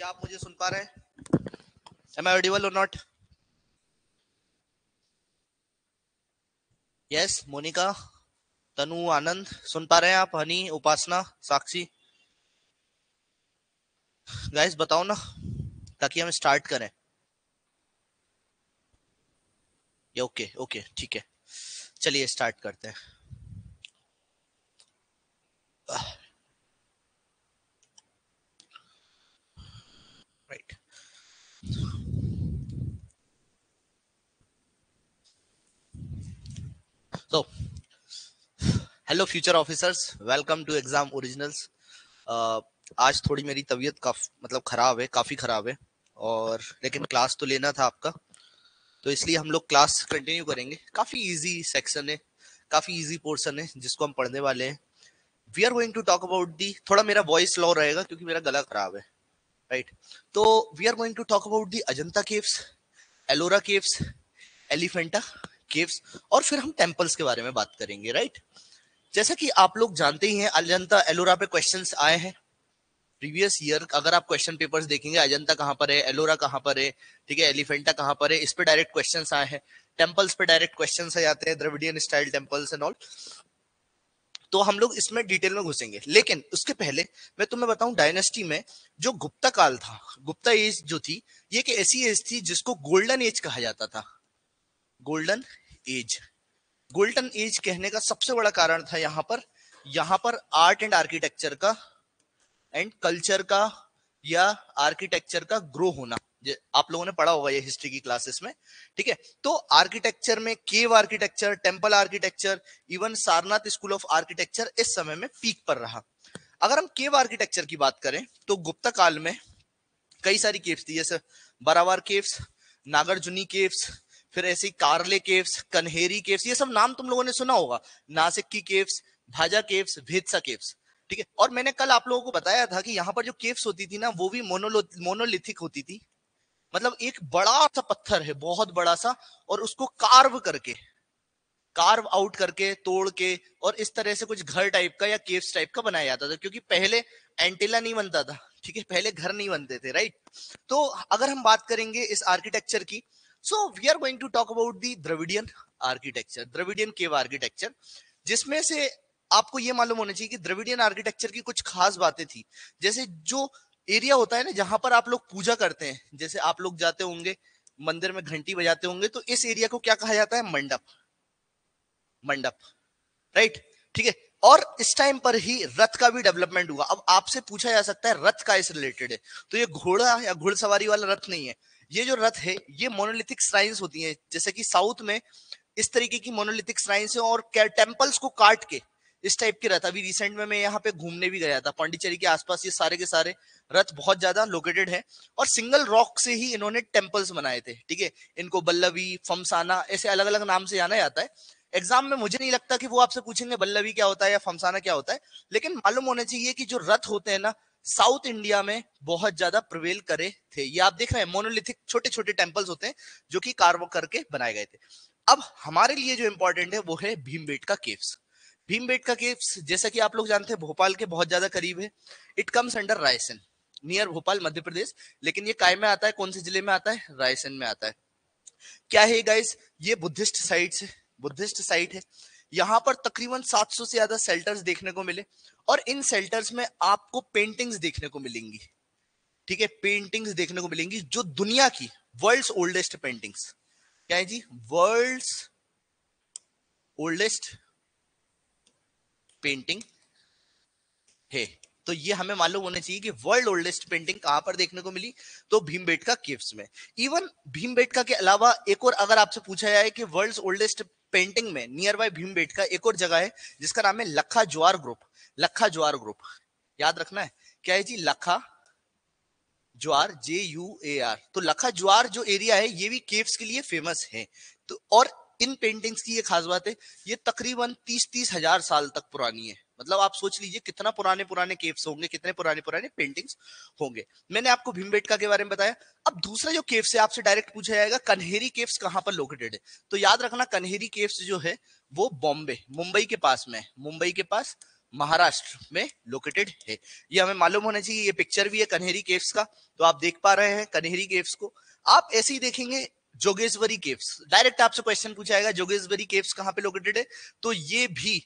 क्या आप मुझे सुन पा रहे हैं? Am I audible or not? Yes, Monika, तनु, आनंद सुन पा रहे हैं आप? हनी, उपासना, साक्षी, गाइस बताओ ना ताकि हम स्टार्ट करें। ये ओके ओके ठीक है, चलिए स्टार्ट करते हैं। राइट, तो hello future officers, welcome to exam originals. आज थोड़ी मेरी तबीयत मतलब खराब है, काफी खराब है, और लेकिन क्लास तो लेना था आपका, तो इसलिए हम लोग क्लास कंटिन्यू करेंगे। काफी इजी सेक्शन है, काफी इजी पोर्शन है जिसको हम पढ़ने वाले हैं। We are going to talk about the, थोड़ा मेरा वॉइस लो रहेगा क्योंकि मेरा गला खराब है, राइट। तो we are going to talk about the Ajanta caves, Ellora caves, Elephanta caves, और फिर हम टेम्पल्स के बारे में बात करेंगे, राइट। जैसा कि आप लोग जानते ही हैं, अजंता एलोरा पे क्वेश्चंस आए हैं प्रीवियस ईयर। अगर आप क्वेश्चन पेपर्स देखेंगे, अजंता कहां पर है, एलोरा कहां पर है, ठीक है, एलिफेंटा कहां पर है, इस पे डायरेक्ट क्वेश्चंस आए हैं। टेम्पल्स पे डायरेक्ट क्वेश्चंस आ जाते हैं, Dravidian style temples and all. तो हम लोग इसमें डिटेल में घुसेंगे, लेकिन उसके पहले मैं तुम्हें बताऊं, डायनेस्टी में जो गुप्ता काल था, गुप्ता एज जो थी, ये एक ऐसी एज थी जिसको गोल्डन एज कहा जाता था। गोल्डन एज, गोल्डन एज कहने का सबसे बड़ा कारण था यहाँ पर आर्ट एंड आर्किटेक्चर का एंड कल्चर का या आर्किटेक्चर का ग्रो होना। आप लोगों ने पढ़ा होगा ये हिस्ट्री की क्लासेस में, ठीक है। तो आर्किटेक्चर में cave architecture, temple architecture, even Sarnath school of architecture इस समय में पीक पर रहा। अगर हम केव आर्किटेक्चर की बात करें तो गुप्ता काल में कई सारी केव्स थी, जैसे बरावार केव्स, नागार्जुनी केव्स, फिर ऐसे कारले केव्स, कन्हेरी केव्स, ये सब नाम तुम लोगों ने सुना होगा। नासिक की केव्स, भाजा केव्स, भेदसा केव्स, ठीक है। और मैंने कल आप लोगों को बताया था कि यहाँ पर जो केव्स होती थी ना, वो भी मोनोलिथिक होती थी। मतलब एक बड़ा सा पत्थर है, बहुत बड़ा सा, और उसको कार्व आउट करके, तोड़ के, और इस तरह से कुछ घर टाइप का या केव्स टाइप का बनाया जाता था, क्योंकि पहले एंटीला नहीं बनता था, ठीक है, पहले घर नहीं बनते थे, राइट। तो अगर हम बात करेंगे इस आर्किटेक्चर की, so we are going to talk about the Dravidian architecture, Dravidian cave architecture, जिसमें से आपको ये मालूम होना चाहिए कि द्रविडियन आर्किटेक्चर की कुछ खास बातें थी। जैसे जो एरिया होता है ना जहां पर आप लोग पूजा करते हैं, जैसे आप लोग जाते होंगे मंदिर में, घंटी बजाते होंगे, तो इस एरिया को क्या कहा जाता है? मंडप, मंडप, राइट, ठीक है। और इस टाइम पर ही रथ का भी डेवलपमेंट हुआ। अब आपसे पूछा जा सकता है रथ का इससे रिलेटेड है, तो ये घोड़ा या घुड़सवारी वाला रथ नहीं है। ये जो रथ है ये मोनोलिथिक श्राइन्स होती हैं, जैसे कि साउथ में इस तरीके की मोनोलिथिक श्राइन्स है, और टेम्पल्स को काट के इस टाइप के रथ। अभी रिसेंट में मैं यहाँ पे घूमने भी गया था, पांडिचेरी के आसपास ये सारे के सारे रथ बहुत ज्यादा लोकेटेड है, और सिंगल रॉक से ही इन्होंने टेम्पल्स बनाए थे, ठीक है। इनको बल्लवी, फमसाना, ऐसे अलग अलग नाम से जाना जाता है। एग्जाम में मुझे नहीं लगता कि वो आपसे पूछेंगे बल्लवी क्या होता है या फमसाना क्या होता है, लेकिन मालूम होना चाहिए कि जो रथ होते हैं ना, साउथ इंडिया में बहुत ज्यादा प्रिवेल करे थे। ये आप देख रहे हैं, मोनोलिथिक छोटे छोटे टेम्पल्स होते हैं जो कि कार्व करके बनाए गए थे। अब हमारे लिए जो इंपॉर्टेंट है वो है भीमबेटका केव्स। भीमबेटका केव्स, जैसा कि आप लोग जानते हैं, भोपाल के बहुत ज्यादा करीब है। It comes under Raisen, near Bhopal, Madhya Pradesh. लेकिन ये काय में आता है, कौन से जिले में आता है? रायसेन में आता है। क्या है गाइस? ये बुद्धिस्ट साइट है, बुद्धिस्ट साइट है। यहाँ पर तकरीबन 700 से ज्यादा शेल्टर्स देखने को मिले, और इन शेल्टर्स में आपको पेंटिंग्स देखने को मिलेंगी, ठीक है, पेंटिंग्स देखने को मिलेंगी जो दुनिया की वर्ल्ड्स ओल्डेस्ट पेंटिंग्स। क्या है जी? वर्ल्ड्स ओल्डेस्ट पेंटिंग है। तो ये हमें मालूम होना चाहिए कि वर्ल्ड ओल्डेस्ट पेंटिंग कहां पर देखने को मिली, तो भीमबेटका केव्स में। इवन भीमबेटका के अलावा एक और अगर आपसे पूछा जाए कि वर्ल्ड ओल्डेस्ट पेंटिंग में नियर बाय भीमबेटका एक और जगह है जिसका नाम है लखा ज्वार ग्रुप। लखा ज्वार ग्रुप याद रखना है। क्या है जी? लखा ज्वार, JUAR। तो लखा ज्वार जो एरिया है ये भी केव्स के लिए फेमस है। तो और इन पेंटिंग्स की ये खास बात है, ये तकरीबन 30-30 हजार साल तक पुरानी है। मतलब आप सोच लीजिए कितना पुराने पुराने केव्स होंगे, कितने पुराने पुराने पेंटिंग्स होंगे। मैंने आपको भीमबेटका के बारे में बताया। अब दूसरा जो केव्स है आपसे डायरेक्ट पूछा जाएगा, कन्हेरी केव्स कहां पर लोकेटेड है? तो याद रखना, कन्हेरी केव्स जो है वो बॉम्बे, मुंबई के पास में है। मुंबई के पास महाराष्ट्र में लोकेटेड है। ये हमें मालूम होना चाहिए। ये पिक्चर भी है कन्हेरी केव्स का, तो आप देख पा रहे हैं कन्हेरी केव्स को। आप ऐसे ही देखेंगे जोगेश्वरी केव्स, डायरेक्ट आपसे क्वेश्चन पूछा जाएगा जोगेश्वरी केव्स कहां पे लोकेटेड है, तो ये भी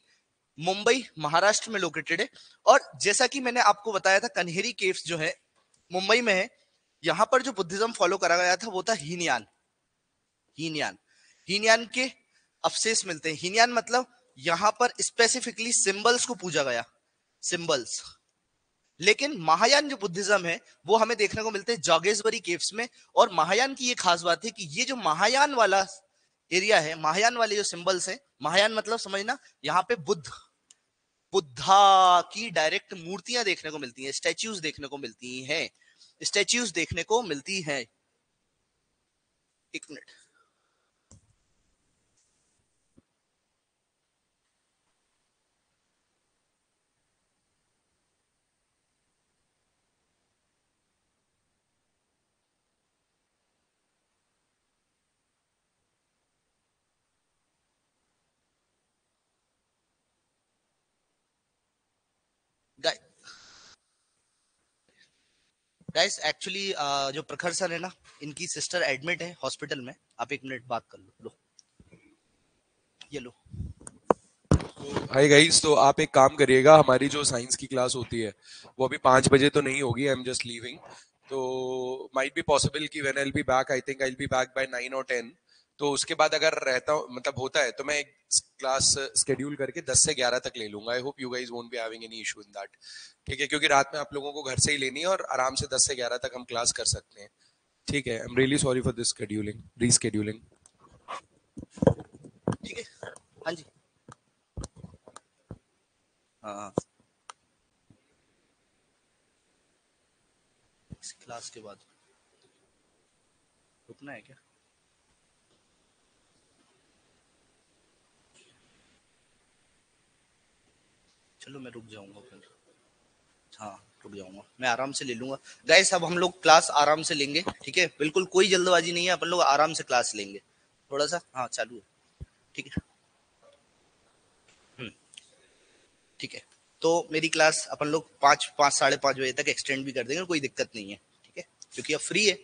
मुंबई महाराष्ट्र में लोकेटेड है। और जैसा कि मैंने आपको बताया था कन्हेरी केव्स जो है मुंबई में है। यहां पर जो बुद्धिज्म फॉलो करा गया था वो था हीनयान। हीनयान हीनयान के अवशेष मिलते हैं। हीनयान मतलब यहां पर स्पेसिफिकली सिंबल्स को पूजा गया, सिंबल्स। लेकिन महायान जो बुद्धिज्म है वो हमें देखने को मिलते हैं जोगेश्वरी केव्स में। और महायान की ये खास बात है कि ये जो महायान वाला एरिया है, महायान वाले जो सिंबल्स है, महायान मतलब समझना, यहाँ पे बुद्धा की डायरेक्ट मूर्तियां देखने को मिलती हैं, स्टैच्यूज देखने को मिलती हैं, स्टैच्यूज देखने को मिलती हैं। एक मिनट। गाइस एक्चुअली जो प्रखर सर है ना, इनकी सिस्टर एडमिट है हॉस्पिटल में। आप एक मिनट बात कर लो। ये लो। हाय गाइस, तो आप एक काम करिएगा, हमारी जो साइंस की क्लास होती है वो अभी 5 बजे तो नहीं होगी, आई एम जस्ट लीविंग। तो माइट बी पॉसिबल कि when I will be back, I think I will be back by 9 और 10। तो उसके बाद अगर रहता मतलब होता है तो मैं एक क्लास स्केड्यूल करके 10 से 11 तक ले लूंगा। I hope you guys won't be having any issue in that. ठीक है, क्योंकि रात में आप लोगों को घर से ही लेनी है और आराम से 10 से 11 तक हम क्लास कर सकते हैं। ठीक है, I am really sorry for this scheduling, rescheduling. ठीक है, हाँ जी, हाँ। इस क्लास के बाद रुकना है क्या? चलो मैं रुक जाऊंगा फिर। हाँ, रुक जाऊंगा, मैं आराम से ले लूंगा। गाइस अब हम लोग क्लास आराम से लेंगे, ठीक है, बिल्कुल कोई जल्दबाजी नहीं है, अपन लोग आराम से क्लास लेंगे। थोड़ा सा हाँ चालू है, ठीक है। ठीक है, तो मेरी क्लास अपन लोग 5 5 साढ़े 5 बजे तक एक्सटेंड भी कर देंगे, कोई दिक्कत नहीं है, ठीक है, क्योंकि अब फ्री है,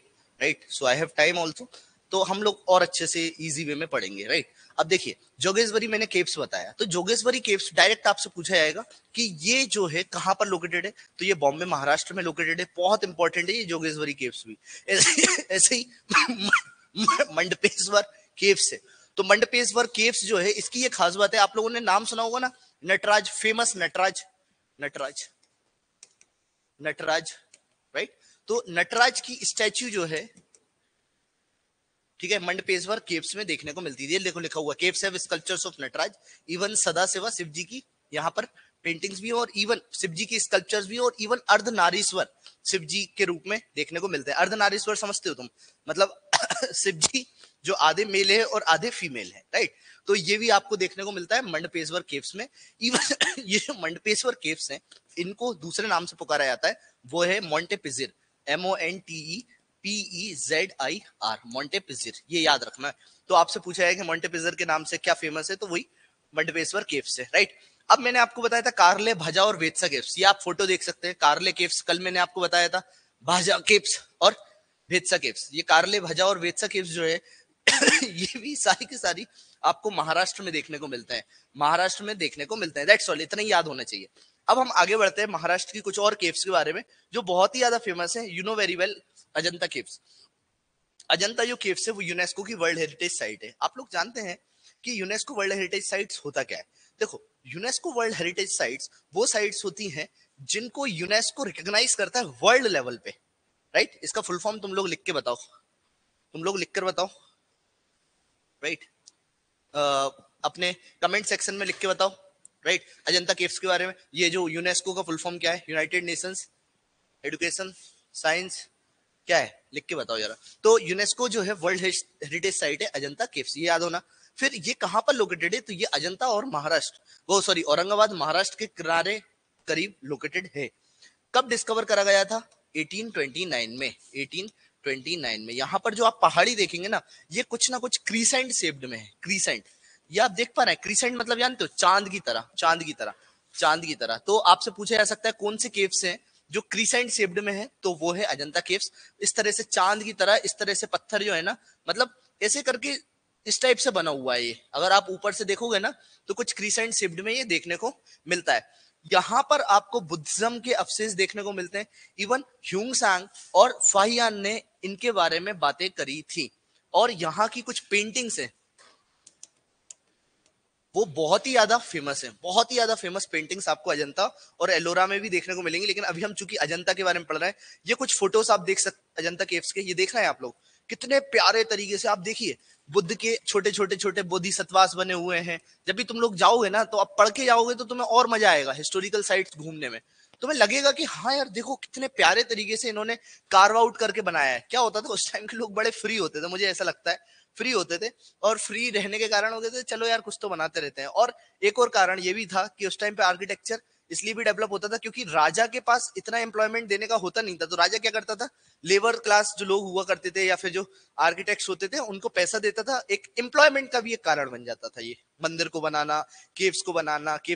right, so I have time also. तो हम लोग और अच्छे से इजी वे में पढ़ेंगे, राइट। अब देखिए जोगेश्वरी मैंने केव्स बताया, तो जोगेश्वरी केव्स डायरेक्ट आपसे पूछा जाएगा कि ये जो है कहाँ पर लोकेटेड है, तो ये बॉम्बे महाराष्ट्र में लोकेटेड है। बहुत इंपॉर्टेंट है ये जोगेश्वरी केव्स भी। ऐसे ही मंडपेश्वर केव्स है। तो मंडपेश्वर केव्स जो है इसकी ये खास बात है, आप लोगों ने नाम सुना होगा ना, नटराज, फेमस नटराज, नटराज, नटराज, राइट। तो नटराज की स्टैच्यू जो है, ठीक है, मंडपेश्वर केव्स में देखने को मिलती है। देखो लिखा हुआ caves have sculptures of Nataraj, even सदा सेवा शिव जी की यहाँ पर पेंटिंग्स भी, और इवन शिव जी की स्कल्पचर्स भी, और इवन अर्धनारीश्वर शिव जी के रूप में देखने को मिलते हैं। अर्धनारीश्वर समझते हो तुम, मतलब शिव जी जो आधे मेल है और आधे फीमेल है, राइट। तो ये भी आपको देखने को मिलता है मंडपेश्वर केव्स में। इवन ये जो मंडपेश्वर केव्स हैं इनको दूसरे नाम से पुकारा जाता है, वो है मोंटे पिजिर, MONTEPEZIR, मोंटे पिजिर, ये याद रखना है। तो आपसे पूछा है कि मोंटे पिजिर के नाम से क्या फेमस है, तो वही मंडपेश्वर केव्स है, राइट। अब मैंने आपको बताया था कारले, भजा और वेत्सा केव्स, ये आप फोटो देख सकते हैं। कारले केव्स कल मैंने आपको बताया था, भाजा केव्स और वेत्सा केव्स, ये कारले, भजा और वेत्सा केव्स जो है ये भी सारी की सारी आपको महाराष्ट्र में देखने को मिलता है, महाराष्ट्र में देखने को मिलता है। दैट्स ऑल, इतना ही याद होना चाहिए। अब हम आगे बढ़ते हैं महाराष्ट्र की कुछ और केव्स के बारे में जो बहुत ही ज्यादा फेमस है। You know very well Ajanta caves. Ajanta जो केव्स है वो यूनेस्को की वर्ल्ड हेरिटेज साइट है। आप लोग जानते हैं कि यूनेस्को वर्ल्ड हेरिटेज साइट्स होता क्या है? देखो, यूनेस्को वर्ल्ड हेरिटेज साइट्स वो साइट्स होती हैं जिनको यूनेस्को रिकॉग्नाइज करता है वर्ल्ड लेवल पे, राइट। इसका फुल फॉर्म तुम लोग लिख के बताओ, तुम लोग लिख कर बताओ, राइट। अपने कमेंट सेक्शन में लिख के बताओ, राइट। अजंता केव्स के बारे में, ये जो यूनेस्को का फुल फॉर्म क्या है? यूनाइटेड नेशंस एजुकेशन साइंस, क्या है? लिख के बताओ जरा। तो यूनेस्को जो है वर्ल्ड हेरिटेज साइट है अजंता केव्स, ये याद होना। फिर ये कहां पर लोकेटेड है? तो ये अजंता और महाराष्ट्र, वो सॉरी औरंगाबाद महाराष्ट्र के किनारे करीब लोकेटेड है। कब डिस्कवर करा गया था? 1829 में, 1829 में। यहाँ पर जो आप पहाड़ी देखेंगे ना कुछ क्रीसेंट शेप्ड में है, क्रीसेंट। ये आप देख पा रहे हैं, क्रीसेंट मतलब जानते हो? चांद की तरह, चांद की तरह। चांद की तरह। तो आपसे पूछा जा सकता है कौन से केव्स हैं जो क्रीसेंट शेप्ड में है, तो वो है अजंता केव्स। इस तरह से चांद की तरह, इस तरह से पत्थर जो है ना, मतलब ऐसे करके इस टाइप से बना हुआ है ये। अगर आप ऊपर से देखोगे ना तो कुछ क्रीसेंट शेप्ड में ये देखने को मिलता है। यहाँ पर आपको बुद्धिज्म के अवशेष देखने को मिलते हैं। इवन ह्यूंग सांग और फाहियान ने इनके बारे में बातें करी थी। और यहाँ की कुछ पेंटिंग्स हैं वो बहुत ही ज्यादा फेमस है, बहुत ही ज्यादा फेमस पेंटिंग्स आपको अजंता और एलोरा में भी देखने को मिलेंगी। लेकिन अभी हम चूंकि अजंता के बारे में पढ़ रहे हैं, ये कुछ फोटोज आप देख सकते अजंता केव्स के, ये देख रहे हैं आप लोग कितने प्यारे तरीके से। आप देखिए बुद्ध के छोटे छोटे छोटे बोधिसत्वास बने हुए हैं। जब भी तुम लोग जाओगे ना तो आप पढ़ के जाओगे तो तुम्हें और मजा आएगा हिस्टोरिकल साइट्स घूमने में। तुम्हें लगेगा कि हाँ यार देखो कितने प्यारे तरीके से इन्होंने कार्व आउट करके बनाया है। क्या होता था उस टाइम के लोग बड़े फ्री होते थे, मुझे ऐसा लगता है फ्री होते थे, और फ्री रहने के कारण होते थे चलो यार कुछ तो बनाते रहते हैं। और एक और कारण ये भी था कि उस टाइम पे आर्किटेक्चर इसलिए भी डेवलप होता था क्योंकि राजा के पास इतना एम्प्लॉयमेंट देने का होता नहीं था। तो राजा क्या करता था, लेबर क्लास जो लोग हुआ करते थे या फिर जो आर्किटेक्ट्स होते थे उनको पैसा देता था। एक एम्प्लॉयमेंट का भी एक कारण बन जाता था ये, मंदिर को बनाना, केव्स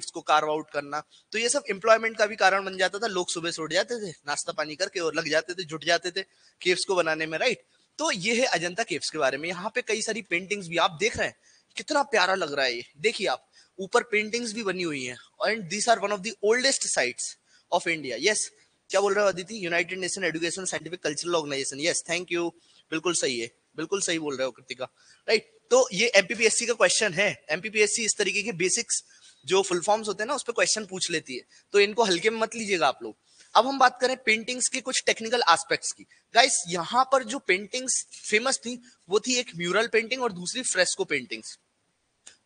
को कार्व आउट करना। तो ये सब एम्प्लॉयमेंट का भी कारण बन जाता था। लोग सुबह से उठ जाते थे, नाश्ता पानी करके और लग जाते थे, जुट जाते थे केव्स को बनाने में, राइट। तो ये है अजंता केव्स के बारे में। यहाँ पे कई सारी पेंटिंग्स भी आप देख रहे हैं, कितना प्यारा लग रहा है ये। देखिए आप ऊपर पेंटिंग्स भी बनी हुई हैं। And these are one of the oldest sites of India. Yes, क्या बोल रहे हो Aditi? United Nation Education Scientific Cultural Organization. Yes, thank you, बिल्कुल सही है, बिल्कुल सही बोल रहे हो कृतिका, राइट। तो ये एमपीपीएससी का क्वेश्चन है। एमपीपीएससी इस तरीके के बेसिक्स जो फुल फॉर्म्स होते हैं ना उस पर क्वेश्चन पूछ लेती है, तो इनको हल्के में मत लीजिएगा आप लोग। अब हम बात करें पेंटिंग्स के कुछ टेक्निकल एस्पेक्ट्स की। गाइस यहाँ पर जो पेंटिंग्स फेमस थी वो थी एक म्यूरल पेंटिंग और दूसरी फ्रेस्को पेंटिंग्स।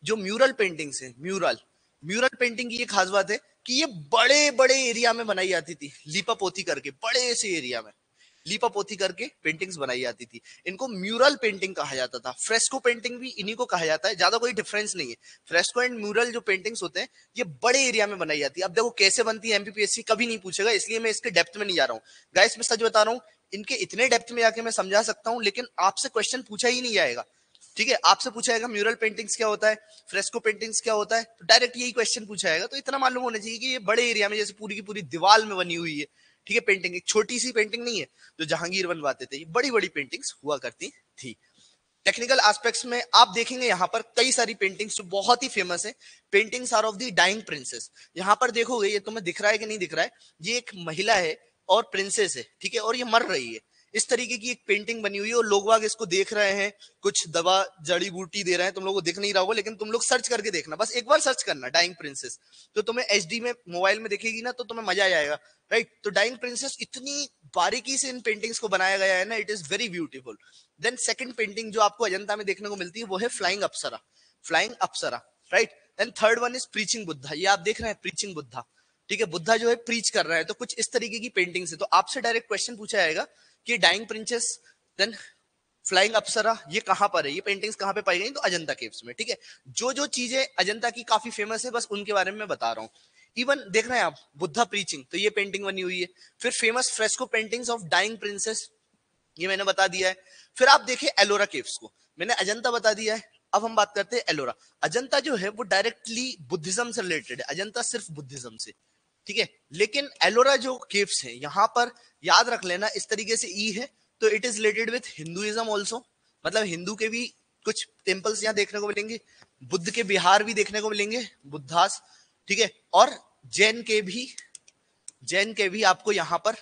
जो म्यूरल पेंटिंग्स है, म्यूरल म्यूरल पेंटिंग की ये खास बात है कि ये बड़े बड़े एरिया में बनाई जाती थी, लीपा पोती करके बड़े से एरिया में लीपा पोती करके पेंटिंग्स बनाई जाती थी। इनको म्यूरल पेंटिंग कहा जाता था। फ्रेस्को पेंटिंग भी इन्हीं को कहा जाता है, ज्यादा कोई डिफरेंस नहीं है। फ्रेस्को एंड म्यूरल जो पेंटिंग्स होते हैं ये बड़े एरिया में बनाई जाती है। अब देखो कैसे बनती है एमपीपीएससी कभी नहीं पूछेगा, इसलिए मैं इसके डेप्थ में नहीं जा रहा हूँ। गाइस मैं सच बता रहा हूँ, इनके इतने डेप्थ में जाके मैं समझा सकता हूँ लेकिन आपसे क्वेश्चन पूछा ही नहीं जाएगा। ठीक है, आपसे पूछा जाएगा म्यूरल पेंटिंग्स क्या होता है, फ्रेस्को पेंटिंग्स क्या होता है, तो डायरेक्ट यही क्वेश्चन पूछा जाएगा। तो इतना मालूम होना चाहिए कि ये बड़े एरिया में जैसे पूरी की पूरी दीवार में बनी हुई है। ठीक है, पेंटिंग एक छोटी सी पेंटिंग नहीं है जो जहांगीर बनवाते थे, ये बड़ी बड़ी पेंटिंग्स हुआ करती थी। टेक्निकल एस्पेक्ट्स में आप देखेंगे यहाँ पर कई सारी पेंटिंग्स जो बहुत ही फेमस है। Paintings are of the dying princess. यहाँ पर देखोगे, ये तुम्हें दिख रहा है कि नहीं दिख रहा है, ये एक महिला है और प्रिंसेस है, ठीक है, और ये मर रही है। इस तरीके की एक पेंटिंग बनी हुई है और लोग बाग इसको देख रहे हैं, कुछ दवा जड़ी बूटी दे रहे हैं। तुम लोगों को दिख नहीं रहा होगा लेकिन तुम लोग सर्च करके देखना, बस एक बार सर्च करना डाइंग प्रिंसेस, तो तुम्हें एचडी में मोबाइल में दिखेगी ना तो तुम्हें मजा आ जाएगा, राइट। तो डाइंग प्रिंसेस इतनी बारीकी से इन पेंटिंग्स को बनाया गया है ना, it is very beautiful. Then second painting जो आपको अजंता में देखने को मिलती है वो है flying apsara, flying apsara, right. Then third one is preaching Buddha. ये आप देख रहे हैं प्रीचिंग बुद्धा, ठीक है, बुद्धा जो है प्रीच कर रहा है। तो कुछ इस तरीके की पेंटिंग्स है। तो आपसे डायरेक्ट क्वेश्चन पूछा जाएगा कि डाइंग प्रिंसेस देन फ्लाइंग अप्सरा ये कहां पर है, ये पेंटिंग्स कहां पे पाई गई, तो अजंता केव्स में, ठीक है। जो जो चीजें अजंता की काफी फेमस है बस उनके बारे में मैं बता रहा हूँ। इवन देख रहे हैं आप बुद्धा प्रीचिंग, तो ये पेंटिंग बनी हुई है। फिर famous fresco paintings of dying princess, ये मैंने बता दिया है। फिर आप देखिए एलोरा केव्स को, मैंने अजंता बता दिया है। अब हम बात करते हैं एलोरा। अजंता जो है वो डायरेक्टली बुद्धिज्म से रिलेटेड है, अजंता सिर्फ बुद्धिज्म से, ठीक है। लेकिन एलोरा जो केव्स है यहाँ पर याद रख लेना इस तरीके से ई है, तो it is related with Hinduism also, मतलब हिंदू के भी कुछ टेम्पल्स यहाँ देखने को मिलेंगे, बुद्ध के बिहार भी देखने को मिलेंगे, बुद्धास, ठीक है, और जैन के भी आपको यहाँ पर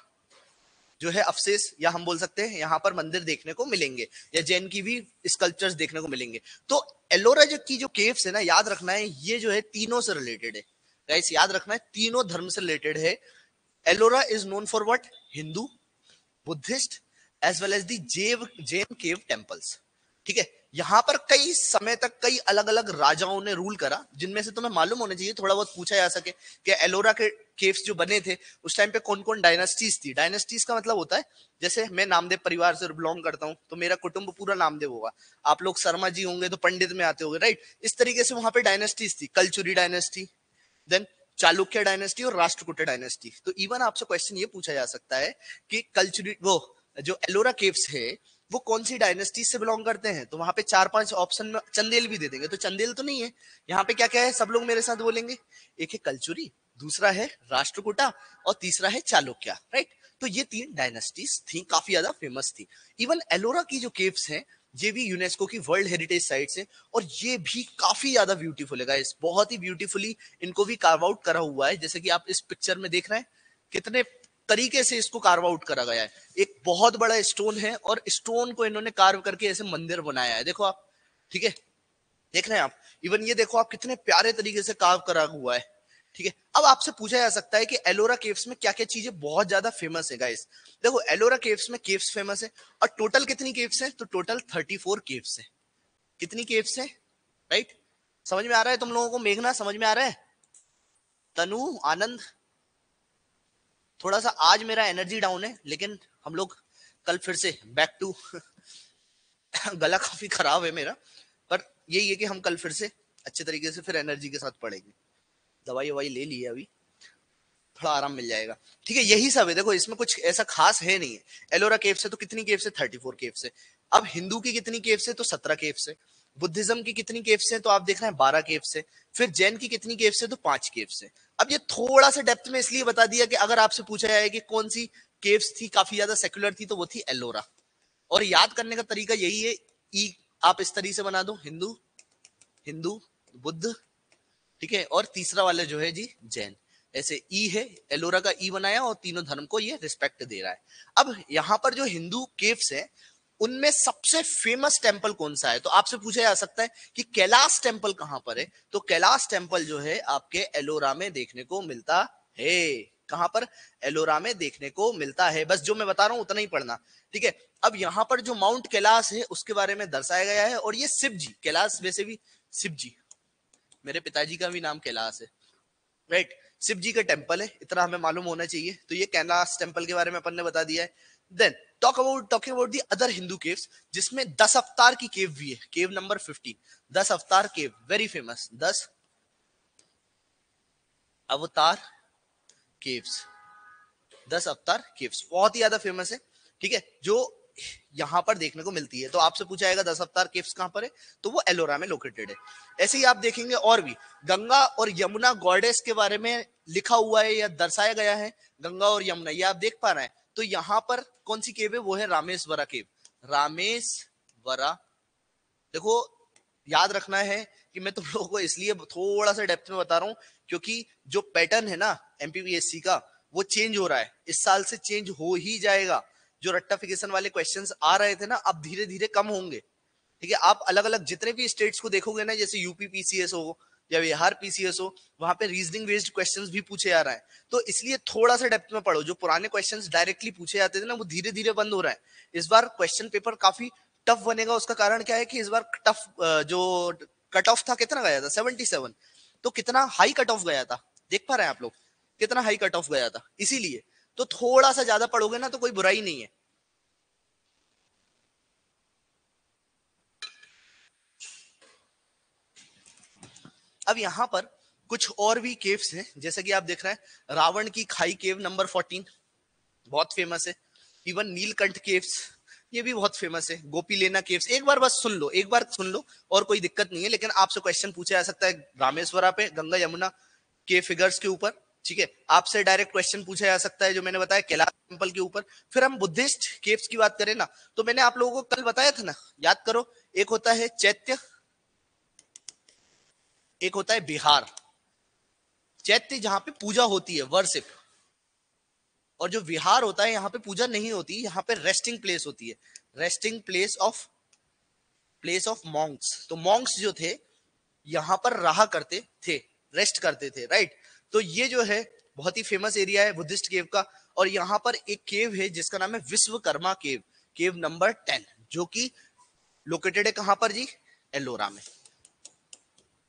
जो है अवशेष या हम बोल सकते हैं यहाँ पर मंदिर देखने को मिलेंगे, या जैन की भी स्कल्पचर्स देखने को मिलेंगे। तो एलोरा जो की जो केव्स है ना, याद रखना है ये जो है तीनों से रिलेटेड है। गाइस याद रखना है तीनों धर्म से रिलेटेड है। Ellora is known for what, Hindu, Buddhist as well as the Jain cave temples, ठीक है। यहाँ पर कई समय तक कई अलग अलग राजाओं ने रूल करा, जिनमें से तुम्हें मालूम होना चाहिए, थोड़ा बहुत पूछा जा सके कि एलोरा के केव्स जो बने थे उस टाइम पे कौन कौन डायनेस्टीज थी। डायनेस्टीज का मतलब होता है, जैसे मैं नामदेव परिवार से बिलोंग करता हूँ तो मेरा कुटुंब पूरा नामदेव होगा, आप लोग शर्मा जी होंगे तो पंडित में आते होंगे, राइट। इस तरीके से वहां पे डायनेस्टीज थी, Kalachuri dynasty, then Chalukya dynasty और राष्ट्रकूट डायनेस्टी। तो इवन आपसे क्वेश्चन ये पूछा जा सकता है कि कल्चुरी वो जो एलोरा केव्स है वो कौन सी डायनेस्टी से बिलोंग करते हैं, तो वहां पे 4-5 ऑप्शन में चंदेल भी दे देंगे, तो चंदेल तो नहीं है। यहाँ पे क्या क्या है, सब लोग मेरे साथ बोलेंगे, एक है कलचुरी, दूसरा है राष्ट्रकूटा और तीसरा है चालुक्य, राइट। तो ये 3 डायनेस्टीज थी, काफी ज्यादा फेमस थी। इवन एलोरा की जो केव्स हैं ये भी यूनेस्को की वर्ल्ड हेरिटेज साइट्स है और ये भी काफी ज्यादा ब्यूटीफुल है गाइस, बहुत ही ब्यूटीफुली इनको भी कार्व आउट करा हुआ है। जैसे कि आप इस पिक्चर में देख रहे हैं कितने तरीके से इसको कार्व आउट करा गया है। एक बहुत बड़ा स्टोन है और स्टोन को इन्होंने कार्व करके ऐसे मंदिर बनाया है, देखो आप, ठीक है, देख रहे हैं आप। इवन ये देखो आप कितने प्यारे तरीके से कार्व करा हुआ है, ठीक है। अब आपसे पूछा जा सकता है कि एलोरा केव्स में क्या क्या चीजें बहुत ज्यादा फेमस है गाइस। देखो एलोरा केव्स में केव्स फेमस है और टोटल कितनी केव्स है, तो टोटल 34 केव्स है। कितनी केव्स है, राइट। समझ में आ रहा है तुम लोगों को, मेघना समझ में आ रहा है, तनु, आनंद। थोड़ा सा आज मेरा एनर्जी डाउन है, लेकिन हम लोग कल फिर से बैक टू गला काफी खराब है मेरा, पर यही है कि हम कल फिर से अच्छे तरीके से फिर एनर्जी के साथ पढ़ेंगे। दवाई ववाई ले ली है अभी, थोड़ा आराम मिल जाएगा, ठीक है। यही सब है, देखो इसमें कुछ ऐसा खास है नहीं है। एलोरा केव से तो कितनी केव से, 34 केव से। अब हिंदू की कितनी केव से, तो 17 केव से। बुद्धिज्म की कितनी केव से, तो आप देख रहे हैं 12 केव से। फिर जैन की कितनी केव से, तो 5 केव से। अब ये थोड़ा सा डेप्थ में इसलिए बता दिया कि अगर आपसे पूछा जाए कि कौन सी केव्स थी काफी ज्यादा सेक्युलर थी, तो वो थी एलोरा। और याद करने का तरीका यही है, ई आप इस तरीके से बना दो, हिंदू, हिंदू, बुद्ध, ठीक है, और तीसरा वाला जो है जी जैन। ऐसे ई है, एलोरा का ई बनाया और तीनों धर्म को ये रिस्पेक्ट दे रहा है। अब यहाँ पर जो हिंदू केव्स है उनमें सबसे फेमस टेंपल कौन सा है, तो आपसे पूछा जा सकता है कि कैलाश टेंपल कहां पर है। तो कैलाश टेंपल जो है आपके एलोरा में देखने को मिलता है। कहां पर, एलोरा में देखने को मिलता है। बस जो मैं बता रहा हूं उतना ही पढ़ना, ठीक है। अब यहाँ पर जो माउंट कैलाश है उसके बारे में दर्शाया गया है, और ये शिव जी, कैलाश वैसे भी शिव जी, मेरे पिताजी का भी नाम कैलाश है, राइट। शिव जी का टेंपल है, इतना हमें मालूम होना चाहिए। तो ये कैलाश टेंपल के बारे में अपन ने बता दिया है। Then talking about the other Hindu caves, जिसमें 10 अवतार की केव भी है। केव नंबर 15, 10 अवतार केव, वेरी फेमस, 10 अवतार केव्स, 10 अवतार केव्स बहुत ही ज्यादा फेमस है, ठीक है, जो यहां पर देखने को मिलती है। तो आपसे पूछा जाएगा 10 अवतार केव्स कहां पर है, तो वो एलोरा में लोकेटेड है। ऐसे ही आप देखेंगे और भी गंगा और यमुना गॉडेस के बारे में लिखा हुआ है या दर्शाया गया है। गंगा और यमुना ये आप देख पा रहे हैं। तो यहां पर कौन सी केव है, वो है रामेश्वरा केव, रामेश्वरा। देखो याद रखना है कि मैं तुम लोगों को इसलिए थोड़ा सा डेप्थ में बता रहा हूं क्योंकि जो पैटर्न है ना एमपीपीएससी का वो चेंज हो रहा है, इस साल से चेंज हो ही जाएगा। जो रट्टाफिकेशन वाले क्वेश्चंस आ रहे थे ना अब धीरे धीरे कम होंगे, ठीक है। आप अलग अलग जितने भी स्टेट्स को देखोगे ना, जैसे यूपी पीसीएस हो या बिहार पीसीएस हो, वहां पे रीजनिंग बेस्ड क्वेश्चंस भी पूछे जा रहा है। तो इसलिए थोड़ा सा डेप्थ में पढ़ो। जो पुराने क्वेश्चंस डायरेक्टली पूछे जाते थे ना वो धीरे धीरे बंद हो रहा है। इस बार क्वेश्चन पेपर काफी टफ बनेगा। उसका कारण क्या है कि इस बार टफ जो कट ऑफ था कितना गया था, 77। तो कितना हाई कट ऑफ गया था, देख पा रहे हैं आप लोग, कितना हाई कट ऑफ गया था। इसीलिए तो थोड़ा सा ज्यादा पढ़ोगे ना तो कोई बुराई नहीं है। अब यहां पर कुछ और भी केव्स हैं, जैसे कि आप देख रहे हैं रावण की खाई केव नंबर 14 बहुत फेमस है। इवन नीलकंठ केव्स ये भी बहुत फेमस है। गोपी लेना केव्स, एक बार बस सुन लो, एक बार सुन लो और कोई दिक्कत नहीं है। लेकिन आपसे क्वेश्चन पूछा जा सकता है रामेश्वरा पे, गंगा यमुना के फिगर्स के ऊपर, ठीक है। आपसे डायरेक्ट क्वेश्चन पूछा जा सकता है जो मैंने बताया कैलाश टेंपल के ऊपर। फिर हम बुद्धिस्ट केव्स की बात करें ना, तो मैंने आप लोगों को कल बताया था ना, याद करो, एक होता है चैत्य, एक होता है बिहार। चैत्य जहां पे पूजा होती है, वर्शिप, और जो विहार होता है यहाँ पे पूजा नहीं होती, यहाँ पे रेस्टिंग प्लेस होती है, रेस्टिंग प्लेस ऑफ मॉन्क्स। तो मॉन्क्स जो थे यहाँ पर रहा करते थे, रेस्ट करते थे, राइट। तो ये जो है बहुत ही फेमस एरिया है बुद्धिस्ट केव का। और यहाँ पर एक केव है जिसका नाम है विश्वकर्मा केव, केव नंबर 10, जो कि लोकेटेड है कहां पर जी, एलोरा में।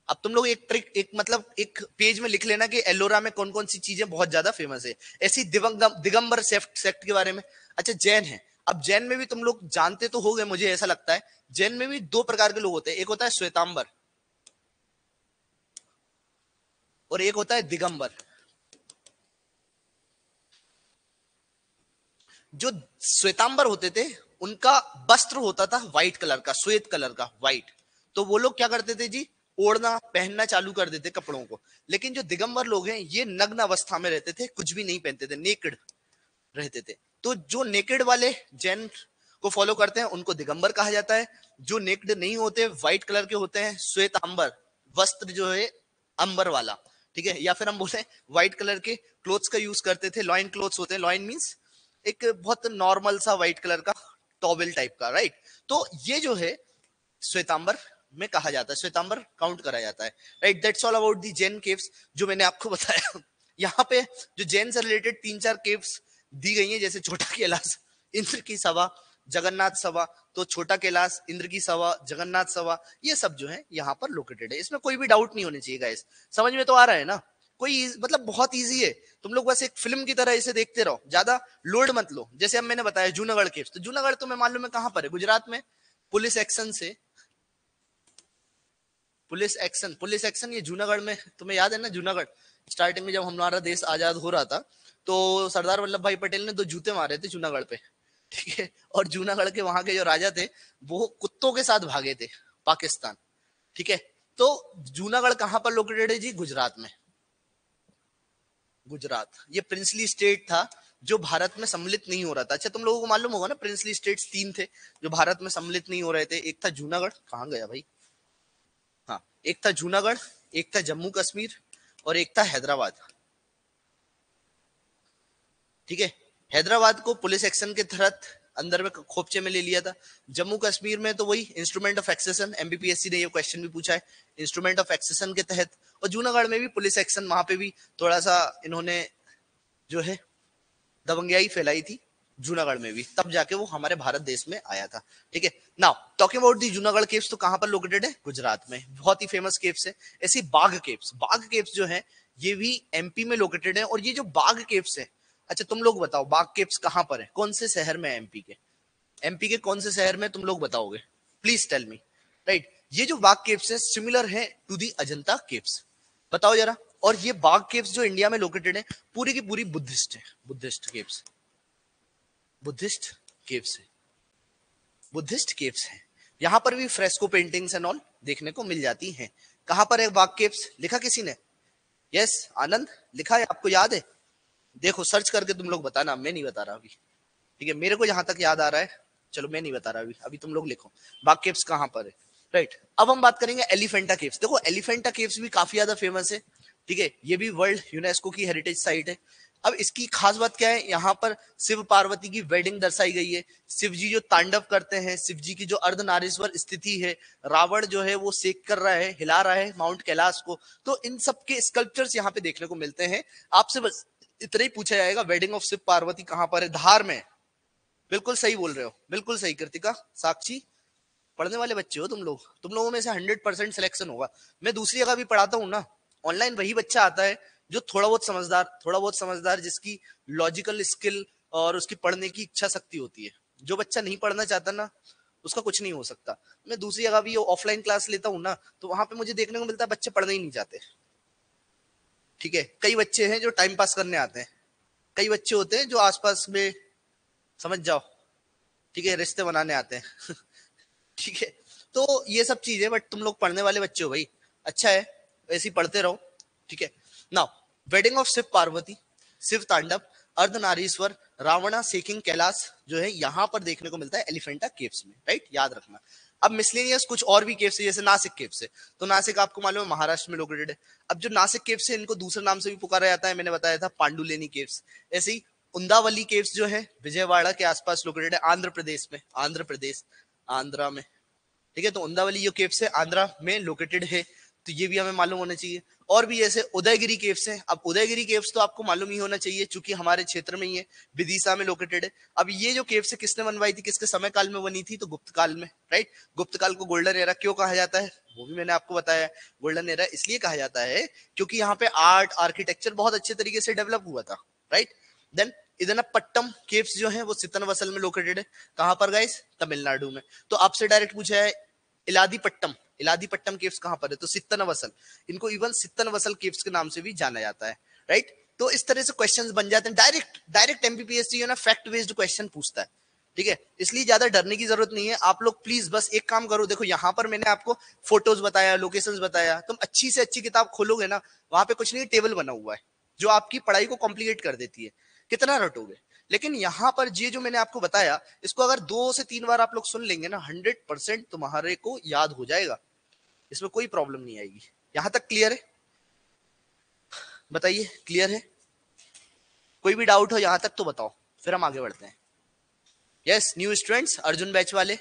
अब तुम लोग एक ट्रिक, एक मतलब एक पेज में लिख लेना कि एलोरा में कौन कौन सी चीजें बहुत ज्यादा फेमस है। ऐसी दिगंबर सेक्ट के बारे में। अच्छा जैन है, अब जैन में भी तुम लोग जानते तो हो गए, मुझे ऐसा लगता है। जैन में भी 2 प्रकार के लोग होते हैं, एक होता है श्वेतांबर और एक होता है दिगंबर। जो श्वेतांबर होते थे उनका वस्त्र होता था व्हाइट कलर का, श्वेत कलर का, व्हाइट। तो वो लोग क्या करते थे जी, ओढ़ना पहनना चालू कर देते कपड़ों को। लेकिन जो दिगंबर लोग हैं ये नग्न अवस्था में रहते थे, कुछ भी नहीं पहनते थे, नेकेड रहते थे। तो जो नेकेड वाले जैन को फॉलो करते हैं उनको दिगंबर कहा जाता है। जो नेकेड नहीं होते, व्हाइट कलर के होते हैं, श्वेतांबर वस्त्र जो है अंबर वाला, ठीक है, या फिर हम बोले व्हाइट कलर के क्लोथ्स का यूज करते थे। लॉइन क्लोथ्स होते हैं, लॉइन मींस एक बहुत नॉर्मल सा व्हाइट कलर का टॉवेल टाइप का, राइट। तो ये जो है श्वेतांबर में कहा जाता है, श्वेतांबर काउंट करा जाता है, right. That's all about the Jain caves जो मैंने आपको बताया। यहाँ पे जो जैन से रिलेटेड 3-4 केव्स दी गई हैं, जैसे छोटा कैलाश, इंद्र की सभा, जगन्नाथ सभा। तो छोटा कैलाश, इंद्र की सभा, जगन्नाथ सभा, ये सब जो है यहाँ पर लोकेटेड है। इसमें कोई भी डाउट नहीं होने चाहिए गाइस। समझ में तो आ रहा है ना? कोई मतलब बहुत इजी है, तुम लोग बस एक फिल्म की तरह इसे देखते रहो, ज्यादा लोड मत लो। जैसे अब मैंने बताया जूनागढ़ केव्स, तो जूनागढ़ तो मैं मालूम है कहाँ पर है, गुजरात में। पुलिस एक्शन से, पुलिस एक्शन ये जूनागढ़ में, तुम्हें याद है ना जूनागढ़ स्टार्टिंग में जब हमारा देश आजाद हो रहा था तो सरदार वल्लभ भाई पटेल ने 2 जूते मारे थे जूनागढ़ पे, ठीक है। और जूनागढ़ के वहां के जो राजा थे वो कुत्तों के साथ भागे थे पाकिस्तान, ठीक है। तो जूनागढ़ कहां पर लोकेटेड है जी? गुजरात में। गुजरात ये प्रिंसली स्टेट था जो भारत में सम्मिलित नहीं हो रहा था। अच्छा तुम लोगों को मालूम होगा ना, प्रिंसली स्टेट्स 3 थे जो भारत में सम्मिलित नहीं हो रहे थे। एक था जूनागढ़, कहाँ गया भाई, हाँ, एक था जूनागढ़, एक था जम्मू कश्मीर और एक था हैदराबाद, ठीक है। हैदराबाद को पुलिस एक्शन के तहत अंदर में खोपचे में ले लिया था। जम्मू कश्मीर में तो वही इंस्ट्रूमेंट ऑफ एक्सेशन, एमबीपीएससी ने ये क्वेश्चन भी पूछा है, इंस्ट्रूमेंट ऑफ एक्सेशन के तहत। और जूनागढ़ में भी पुलिस एक्शन, वहां पे भी थोड़ा सा इन्होंने जो है दबंगियाई फैलाई थी जूनागढ़ में भी, तब जाके वो हमारे भारत देश में आया था, ठीक है। Now talking about the Junagadh caves, तो कहां पर लोकेटेड है? गुजरात में। बहुत ही फेमस केव्स है। ऐसी बाघ केव्स, बाघ केव्स जो है ये भी एमपी में लोकेटेड है। और ये जो बाघ केव्स है, अच्छा तुम लोग बताओ बाघ केव्स कहां पर है, कौन से शहर में है एमपी के? एमपी के कौन से शहर में, तुम लोग बताओगे? Please tell me, right. ये जो बाघ केव्स है सिमिलर है टू दी अजंता केव्स, बताओ जरा। और ये बाघ केव्स जो इंडिया में लोकेटेड है पूरी की पूरी बुद्धिस्ट है, बुद्धिस्ट केव्स, बुद्धिस्ट केव्स है, बुद्धिस्ट केव्स है। यहां पर भी फ्रेस्को पेंटिंग्स एंड ऑल देखने को मिल जाती हैं। कहां पर है बाघ केव्स, लिखा किसी ने? यस आनंद, लिखा है, आपको याद है? देखो सर्च करके तुम लोग बताना, मैं नहीं बता रहा अभी, ठीक है। मेरे को जहां तक याद आ रहा है, चलो मैं नहीं बता रहा अभी, अभी तुम लोग लिखो बाघ केव्स कहां पर है, राइट। अब हम बात करेंगे एलिफेंटा केव्स। देखो एलिफेंटा केव्स भी काफी ज्यादा फेमस है, ठीक है। ये भी वर्ल्ड यूनेस्को की हेरिटेज साइट है। अब इसकी खास बात क्या है, यहाँ पर शिव पार्वती की वेडिंग दर्शाई गई है। शिव जी जो तांडव करते हैं, शिव जी की जो अर्धनारीश्वर स्थिति है, रावण जो है वो सेक कर रहा है, हिला रहा है माउंट कैलाश को, तो इन सब के स्कल्पचर्स यहाँ पे देखने को मिलते हैं। आपसे बस इतना ही पूछा जाएगा, वेडिंग ऑफ शिव पार्वती कहां पर है? धार में। बिल्कुल सही बोल रहे हो, बिल्कुल सही कृतिका, साक्षी, पढ़ने वाले बच्चे हो तुम लोग, तुम लोगों में से 100% सिलेक्शन होगा। मैं दूसरी जगह भी पढ़ाता हूँ ना, ऑनलाइन वही बच्चा आता है जो थोड़ा बहुत समझदार, जिसकी लॉजिकल स्किल और उसकी पढ़ने की इच्छा शक्ति होती है। जो बच्चा नहीं पढ़ना चाहता ना, उसका कुछ नहीं हो सकता। मैं दूसरी जगह भी ऑफलाइन क्लास लेता हूँ ना, तो वहां पे मुझे देखने को मिलता है बच्चे पढ़ने ही नहीं चाहते, ठीक है। कई बच्चे हैं जो टाइम पास करने आते हैं, कई बच्चे होते हैं जो आसपास में, समझ जाओ, ठीक है, रिश्ते बनाने आते हैं। ठीक है। तो ये सब चीजें, बट तुम लोग पढ़ने वाले बच्चे हो भाई, अच्छा है, ऐसे ही पढ़ते रहो, ठीक है। Now wedding of Shiva Parvati, Shiva Tandava, Ardhanarishvara, रावणा सेकिंग कैलाश जो है यहाँ पर देखने को मिलता है एलिफेंटा केव्स में, राइट, याद रखना। अब मिसलेनियस कुछ और भी केव्स है, जैसे नासिक केव्स है। तो नासिक आपको मालूम है महाराष्ट्र में लोकेटेड है। अब जो नासिक केव्स है इनको दूसरे नाम से भी पुकारा जाता है, मैंने बताया था पांडुलेनी केव्स। ऐसे ही उंदावली केव्स जो है विजयवाड़ा के आसपास लोकेटेड है, आंध्र प्रदेश में, आंध्र प्रदेश, आंध्रा में, ठीक है। तो उंदावली जो केव्स है आंध्रा में लोकेटेड है, तो ये भी हमें मालूम होना चाहिए। और भी ऐसे उदयगिरी केव्स हैं। अब उदयगिरी केव्स तो आपको मालूम ही होना चाहिए क्योंकि हमारे क्षेत्र में ही है, विदिशा में लोकेटेड है। अब ये जो केव्स है किसने बनवाई थी, किसके समय काल में बनी थी? तो गुप्त काल में, राइट। गुप्त काल को गोल्डन एरा क्यों कहा जाता है वो भी मैंने आपको बताया। गोल्डन एरा इसलिए कहा जाता है क्योंकि यहाँ पे आर्ट आर्किटेक्चर बहुत अच्छे तरीके से डेवलप हुआ था, राइट। देन इदनपट्टम केव्स जो है वो सितनवसल में लोकेटेड है। कहां पर गाइस? तमिलनाडु में। तो आपसे डायरेक्ट पूछा है इलादीपट्टम, इलादीपट्टम केव्स कहां पर है? तो सित्तनवसल, इनको इवन सित्तनवसल केव्स के नाम से भी जाना जाता है, राइट। तो इस तरह से क्वेश्चंस बन जाते हैं, डायरेक्ट डायरेक्ट एमपीपीएससी ना फैक्ट बेस्ड क्वेश्चन पूछता है, ठीक है, इसलिए ज्यादा डरने की जरूरत नहीं है। आप लोग प्लीज बस एक काम करो, देखो यहाँ पर मैंने आपको फोटोज बताया, लोकेशंस बताया, तुम अच्छी से अच्छी किताब खोलोगे ना, वहां पे कुछ नहीं, टेबल बना हुआ है जो आपकी पढ़ाई को कॉम्प्लिकेट कर देती है, कितना रटोगे। लेकिन यहाँ पर ये जो मैंने आपको बताया, इसको अगर 2 से 3 बार आप लोग सुन लेंगे ना, 100% तुम्हारे को याद हो जाएगा, इसमें कोई प्रॉब्लम नहीं आएगी। यहां तक क्लियर है? बताइए, क्लियर है? कोई भी डाउट हो यहां तक तो बताओ, फिर हम आगे बढ़ते हैं। Yes, new students, Arjun batch वाले।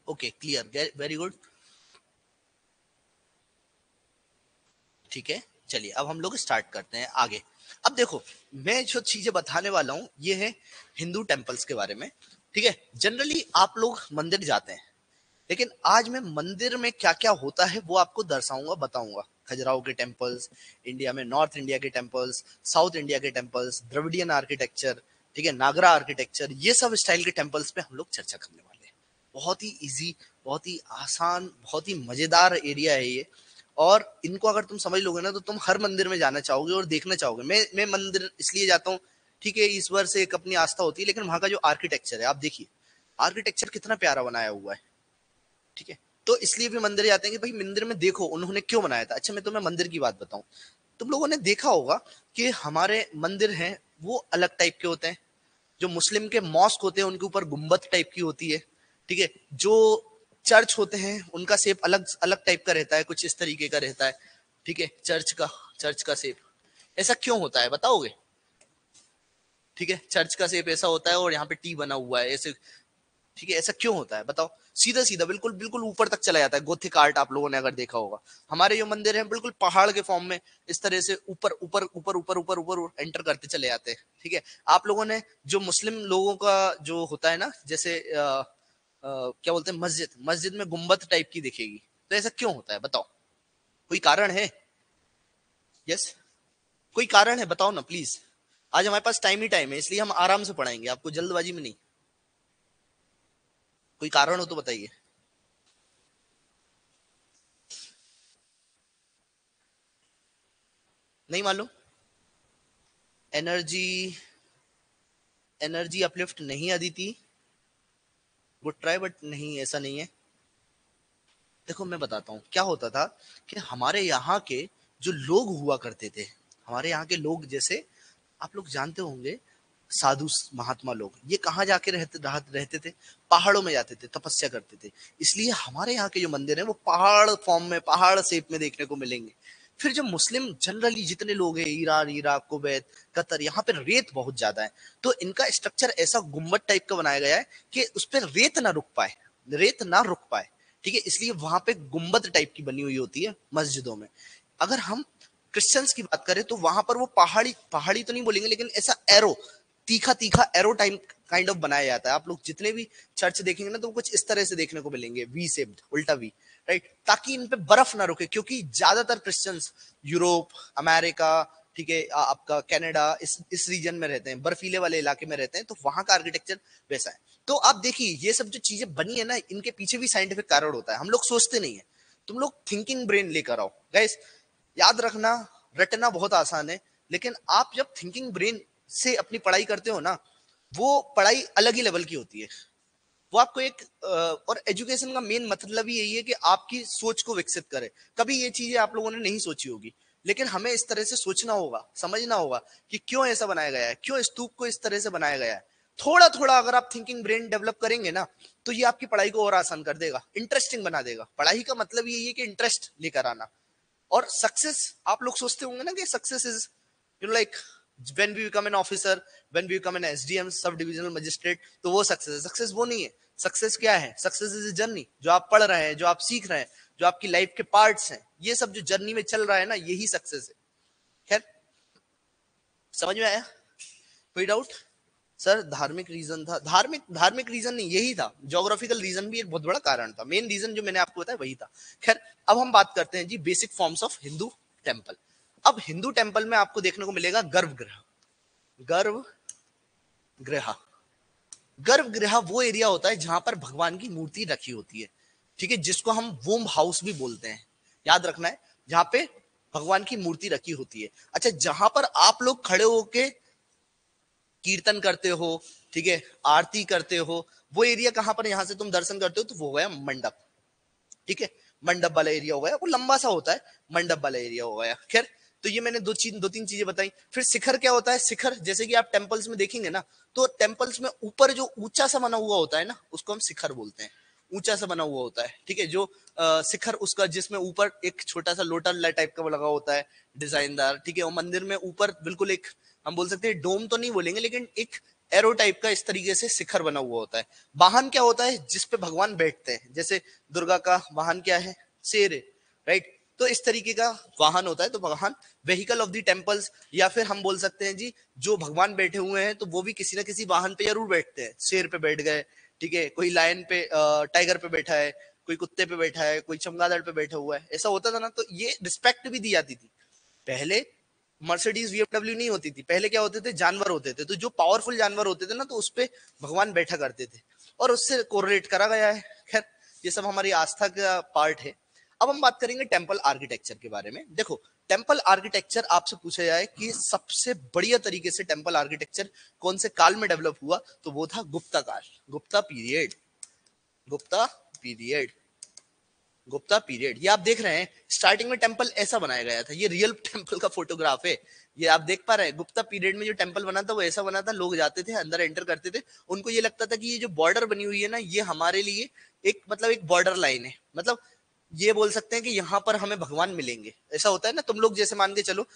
Okay, clear, very good. ठीक है, चलिए अब हम लोग स्टार्ट करते हैं आगे। अब देखो, मैं जो चीजें बताने वाला हूं ये है हिंदू टेम्पल्स के बारे में। ठीक है, जनरली आप लोग मंदिर जाते हैं, लेकिन आज मैं मंदिर में क्या क्या होता है वो आपको दर्शाऊंगा, बताऊंगा। खजुराहो के टेम्पल्स, इंडिया में नॉर्थ इंडिया के टेम्पल्स, साउथ इंडिया के टेम्पल्स, द्रविडियन आर्किटेक्चर, ठीक है, नागरा आर्किटेक्चर, ये सब स्टाइल के टेम्पल्स पे हम लोग चर्चा करने वाले हैं। बहुत ही इजी, बहुत ही आसान, बहुत ही मजेदार एरिया है ये। और इनको अगर तुम समझ लोगे ना तो तुम हर मंदिर में जाना चाहोगे और देखना चाहोगे। मैं मंदिर इसलिए जाता हूँ, ठीक है, ईश्वर से एक अपनी आस्था होती है, लेकिन वहां का जो आर्किटेक्चर है, आप देखिए आर्किटेक्चर कितना प्यारा बनाया हुआ है। ठीक है, तो इसलिए भी मंदिर जाते हैं कि भाई मंदिर में देखो उन्होंने क्यों बनाया था। अच्छा, मैं तुम्हें मंदिर की बात बताऊं, तुम लोगों ने देखा होगा कि हमारे मंदिर हैं वो अलग टाइप के होते हैं। जो मुस्लिम के मॉस्क होते हैं उनके ऊपर गुम्बद टाइप की होती है। ठीक है, जो चर्च होते हैं उनका शेप अलग अलग टाइप का रहता है, कुछ इस तरीके का रहता है। ठीक है, चर्च का शेप ऐसा क्यों होता है बताओगे? ठीक है, चर्च का शेप ऐसा होता है और यहाँ पे टी बना हुआ है ऐसे। ठीक है, ऐसा क्यों होता है बताओ? सीधा सीधा बिल्कुल बिल्कुल ऊपर तक चला जाता है। गोथिक आर्ट आप लोगों ने अगर देखा होगा, हमारे जो मंदिर हैं बिल्कुल पहाड़ के फॉर्म में इस तरह से ऊपर ऊपर ऊपर ऊपर ऊपर ऊपर एंटर करते चले जाते हैं। ठीक है, आप लोगों ने जो मुस्लिम लोगों का जो होता है ना, जैसे क्या बोलते हैं, मस्जिद, मस्जिद में गुम्बद टाइप की दिखेगी, तो ऐसा क्यों होता है बताओ? कोई कारण है? यस, कोई कारण है, बताओ ना प्लीज। आज हमारे पास टाइम ही टाइम है, इसलिए हम आराम से पढ़ाएंगे आपको, जल्दबाजी में नहीं। कोई कारण हो तो बताइए। नहीं मालूम? एनर्जी, एनर्जी अपलिफ्ट नहीं अदिति, गुड ट्राई, बट नहीं, ऐसा नहीं है। देखो मैं बताता हूँ क्या होता था कि हमारे यहाँ के जो लोग हुआ करते थे, हमारे यहाँ के लोग, जैसे आप लोग जानते होंगे, साधु महात्मा लोग, ये कहाँ जाके रहते थे? पहाड़ों में जाते थे, तपस्या करते थे। इसलिए हमारे यहाँ के जो मंदिर है वो पहाड़ फॉर्म में, पहाड़ शेप में देखने को मिलेंगे। फिर जो मुस्लिम जनरली जितने लोग हैं, ईरान, इराक, कुवैत, कतर, यहाँ पे रेत बहुत ज्यादा है, तो इनका स्ट्रक्चर ऐसा गुम्बद टाइप का बनाया गया है कि उस पर रेत ना रुक पाए, रेत ना रुक पाए। ठीक है, इसलिए वहां पे गुम्बद टाइप की बनी हुई होती है मस्जिदों में। अगर हम क्रिश्चियंस की बात करें तो वहां पर वो पहाड़ी, पहाड़ी तो नहीं बोलेंगे, लेकिन ऐसा एरो, तीखा तीखा एरो टाइप काइंड ऑफ बनाया जाता है। आप लोग जितने भी चर्च देखेंगे ना तो कुछ इस तरह से देखने को मिलेंगे, वी शेप्ड, उल्टा वी, राइट, ताकि इन पे बर्फ ना रुके, क्योंकि ज्यादातर क्रिश्चियंस यूरोप, अमेरिका, ठीक है, आपका कनाडा, इस रीजन में रहते हैं, बर्फीले वाले इलाके में रहते हैं, तो वहां का आर्किटेक्चर वैसा है। तो आप देखिए ये सब जो चीजें बनी है ना, इनके पीछे भी साइंटिफिक कारण होता है, हम लोग सोचते नहीं है। तुम लोग थिंकिंग ब्रेन लेकर आओ गाइस, याद रखना, रटना बहुत आसान है, लेकिन आप जब थिंकिंग ब्रेन से अपनी पढ़ाई करते हो ना, वो पढ़ाई अलग ही लेवल की होती है। वो आपको एक और एजुकेशन का मेन मतलब ही यही है कि आपकी सोच को विकसित करे। कभी ये चीजें आप लोगों ने नहीं सोची होगी, लेकिन हमें इस तरह से सोचना होगा, समझना होगा कि क्यों ऐसा बनाया गया है, क्यों स्तूप को इस तरह से बनाया गया है। थोड़ा थोड़ा अगर आप थिंकिंग ब्रेन डेवलप करेंगे ना, तो ये आपकी पढ़ाई को और आसान कर देगा, इंटरेस्टिंग बना देगा। पढ़ाई का मतलब यही है कि इंटरेस्ट लेकर आना। और सक्सेस, आप लोग सोचते होंगे ना कि success is, like when we become an officer, when we become an SDM, sub divisional magistrate, तो वो सक्सेस है। सक्सेस वो नहीं है। सक्सेस क्या है? सक्सेस इज ए जर्नी, जो आप पढ़ रहे हैं, जो आप सीख रहे हैं, जो आपकी लाइफ के पार्ट्स हैं, ये सब जो जर्नी में चल रहा है ना, यही सक्सेस है। खैर, समझ में आया? कोई डाउट? सर धार्मिक रीजन था, धार्मिक रीजन नहीं, यही था। ज्योग्राफिकल रीजन भी एक बहुत बड़ा कारण था, मेन रीजन जो मैंने आपको बताया वही था। खैर, अब हम बात करते हैं जी basic forms of Hindu temple. अब हिंदू टेम्पल में आपको देखने को मिलेगा गर्भगृह। गर्भगृह, गर्भगृह वो एरिया होता है जहां पर भगवान की मूर्ति रखी होती है। ठीक है, जिसको हम वोम हाउस भी बोलते हैं, याद रखना है। जहां पे भगवान की मूर्ति रखी होती है। अच्छा, जहां पर आप लोग खड़े होके कीर्तन करते हो, ठीक है, आरती करते हो, वो एरिया कहां पर, यहां से तुम दर्शन करते हो तो वो हो गया मंडप, ठीक है, मंडप वाला एरिया हो गया, वो लंबा सा होता है, मंडप वाला एरिया हो गया। खैर, तो ये मैंने दो तीन चीजें बताई। फिर शिखर क्या होता है? शिखर जैसे कि आप टेम्पल्स में देखेंगे ना, तो टेम्पल्स में ऊपर जो ऊंचा सा बना हुआ होता है ना, उसको हम शिखर बोलते हैं। ऊंचा सा बना हुआ होता है, ठीक है, जो शिखर उसका, जिसमें ऊपर एक छोटा सा लोटस टाइप का लगा होता है, डिजाइनदार, ठीक है, और मंदिर में ऊपर बिल्कुल एक, हम बोल सकते हैं डोम तो नहीं बोलेंगे, लेकिन एक एरो टाइप का इस तरीके से शिखर बना हुआ होता है। वाहन क्या होता है? जिसपे भगवान बैठते हैं, जैसे दुर्गा का वाहन क्या है? शेर है, राइट। तो इस तरीके का वाहन होता है। तो वाहन, व्हीकल ऑफ द टेम्पल्स, या फिर हम बोल सकते हैं जी, जो भगवान बैठे हुए हैं तो वो भी किसी ना किसी वाहन पे जरूर बैठते हैं। शेर पे बैठ गए, ठीक है, कोई लायन पे, टाइगर पे बैठा है, कोई कुत्ते पे बैठा है, कोई चमगादड़ पे बैठा हुआ है, ऐसा होता था ना। तो ये रिस्पेक्ट भी दी जाती थी। पहले मर्सिडीज बीएमडब्ल्यू नहीं होती थी, पहले क्या होते थे? जानवर होते थे। तो जो पावरफुल जानवर होते थे ना, तो उस पे भगवान बैठा करते थे, और उससे कोरिलेट करा गया है। खैर, ये सब हमारी आस्था का पार्ट है। अब हम बात करेंगे टेम्पल आर्किटेक्चर के बारे में। देखो, टेम्पल आर्किटेक्चर आपसे पूछा जाए कि सबसे बढ़िया तरीके से टेम्पल आर्किटेक्चर कौन से काल में डेवलप हुआ, तो वो था गुप्ता काल, Gupta period, Gupta period, Gupta period. ये आप देख रहे हैं, स्टार्टिंग में टेंपल ऐसा बनाया गया था। ये रियल टेंपल का फोटोग्राफ है, ये आप देख पा रहे हैं। गुप्ता पीरियड में जो टेंपल बना था वो ऐसा बना था, लोग जाते थे, अंदर एंटर करते थे, उनको ये लगता था कि ये जो बॉर्डर बनी हुई है ना, ये हमारे लिए एक, मतलब एक बॉर्डर लाइन है। मतलब ये बोल सकते हैं कि यहाँ पर हमें भगवान मिलेंगे। ऐसा होता है ना, तुम लोग जैसे मान के चलो,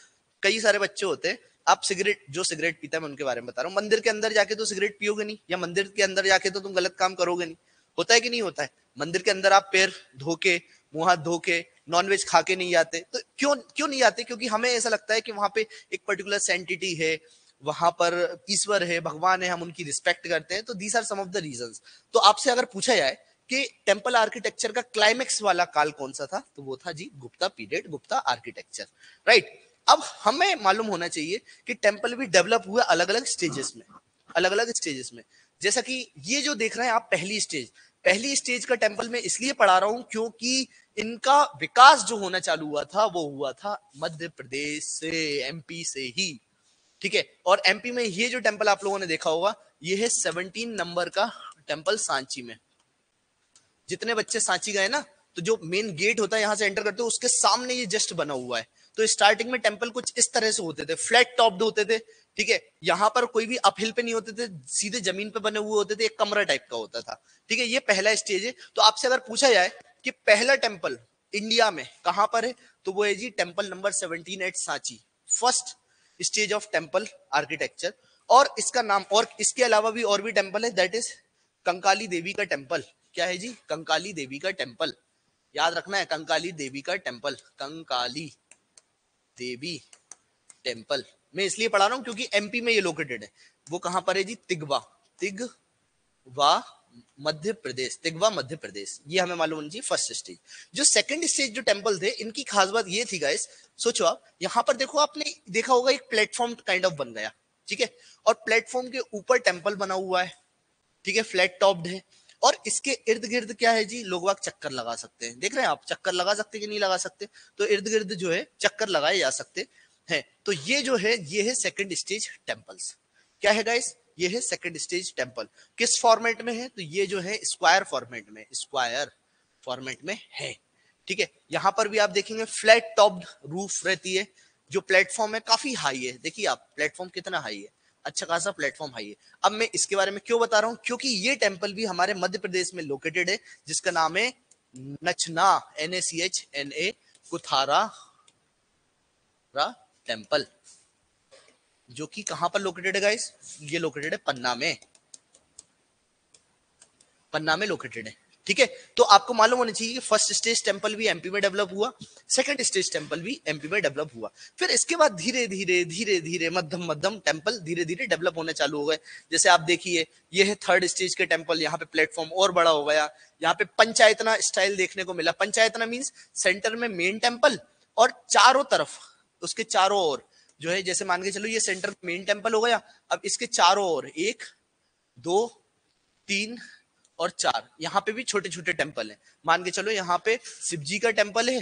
कई सारे बच्चे होते हैं, आप सिगरेट, जो सिगरेट पीता है मैं उनके बारे में बता रहा हूँ, मंदिर के अंदर जाके तो सिगरेट पियोगे नहीं, या मंदिर के अंदर जाके तो तुम गलत काम करोगे नहीं। होता है कि नहीं होता है? मंदिर के अंदर आप पैर धो के, मुंह हाथ धो के, नॉनवेज खा के नहीं जाते। तो क्यों क्यों नहीं जाते? क्योंकि हमें ऐसा लगता है कि वहां पे एक पर्टिकुलर सेंटिटी है, वहां पर ईश्वर है, भगवान है, हम उनकी रिस्पेक्ट करते हैं। तो these are some of the reasons. तो आपसे अगर पूछा जाए कि टेंपल आर्किटेक्चर का क्लाइमेक्स वाला काल कौन सा था, तो वो था जी Gupta period, Gupta architecture, right. अब हमें मालूम होना चाहिए कि टेंपल भी डेवलप हुए अलग अलग स्टेजेस में, अलग अलग स्टेजेस में। जैसा कि ये जो देख रहे हैं आप, पहली स्टेज, पहली स्टेज का टेंपल में इसलिए पढ़ा रहा हूं क्योंकि इनका विकास जो होना चालू हुआ था वो हुआ था मध्य प्रदेश से, एमपी से ही, ठीक है। और एमपी में ये जो टेंपल आप लोगों ने देखा होगा, ये है 17 नंबर का टेंपल सांची में। जितने बच्चे सांची गए ना, तो जो मेन गेट होता है यहां से एंटर करते हो, उसके सामने ये जस्ट बना हुआ है। तो स्टार्टिंग में टेंपल कुछ इस तरह से होते थे, फ्लैट टॉप्ड होते थे, ठीक है। यहाँ पर कोई भी अपहिल पे नहीं होते थे, सीधे जमीन पे बने हुए होते थे, एक कमरा टाइप का होता था, ठीक है। ये पहला स्टेज है। तो आपसे अगर पूछा जाए कि पहला टेंपल इंडिया में कहां पर है, तो वो है जी temple number 17 at Sanchi, first stage of temple architecture. और इसका नाम, और इसके अलावा भी और भी टेंपल है, दैट इज कंकाली देवी का टेंपल। क्या है जी? कंकाली देवी का टेंपल। याद रखना है, कंकाली देवी का टेंपल, कंकाली देवी टेंपल। मैं इसलिए पढ़ा रहा हूं क्योंकि एमपी में ये लोकेटेड है। वो कहां पर है जी? तिगवा, तिगवा मध्य प्रदेश, तिगवा मध्य प्रदेश। ये हमें मालूम होना चाहिए फर्स्ट स्टेज। जो सेकंड स्टेज जो टेंपल थे, इनकी खास बात ये थी गाइस, सोचो आप, यहां पर देखो, आपने देखा होगा एक प्लेटफॉर्म काइंड ऑफ बन गया, ठीक है, और प्लेटफॉर्म के ऊपर टेंपल बना हुआ है, ठीक है, फ्लैट टॉप्ड है। और इसके इर्द गिर्द क्या है जी? लोग वाग चक्कर लगा सकते हैं। देख रहे हैं आप, चक्कर लगा सकते कि नहीं लगा सकते? तो इर्द गिर्द जो है चक्कर लगाए जा सकते हैं। तो ये जो है, ये है सेकंड स्टेज टेंपल्स। क्या है गाइस? ये है सेकंड स्टेज टेंपल। किस फॉर्मेट में है? तो ये जो है स्क्वायर फॉर्मेट में, स्क्वायर फॉर्मेट में है, ठीक है। यहां पर भी आप देखेंगे फ्लैट टॉप्ड रूफ रहती है। जो प्लेटफॉर्म है काफी हाई है, देखिए आप प्लेटफॉर्म कितना हाई है, अच्छा खासा प्लेटफॉर्म हाई है। अब मैं इसके बारे में क्यों बता रहा हूं? क्योंकि ये टेंपल भी हमारे मध्य प्रदेश में लोकेटेड है, जिसका नाम है नचना, NACHNA, कुथारा टेंपल, जो कि कहां पर लोकेटेड है गाइस? ये लोकेटेड है पन्ना में, पन्ना में लोकेटेड है, ठीक है। तो आपको मालूम होना चाहिए कि फर्स्ट स्टेज टेंपल भी एमपी में डेवलप हुआ, सेकंड स्टेज टेंपल भी एमपी में डेवलप हुआ। फिर इसके बाद धीरे धीरे धीरे धीरे मध्यम मध्यम टेंपल धीरे धीरे डेवलप होने चालू हो गए। जैसे आप देखिए, ये है थर्ड स्टेज के टेंपल, यहाँ पे प्लेटफॉर्म और बड़ा हो गया। यहाँ पे पंचायतना स्टाइल देखने को मिला। पंचायतना मीन्स सेंटर में मेन टेंपल, और चारों तरफ, उसके चारों ओर जो है, जैसे मान के चलो ये सेंटर मेन टेंपल हो गया, अब इसके चारों ओर 1 2 3 और 4, यहाँ पे भी छोटे छोटे टेंपल है। मान के चलो यहाँ पे शिव जी का टेंपल है,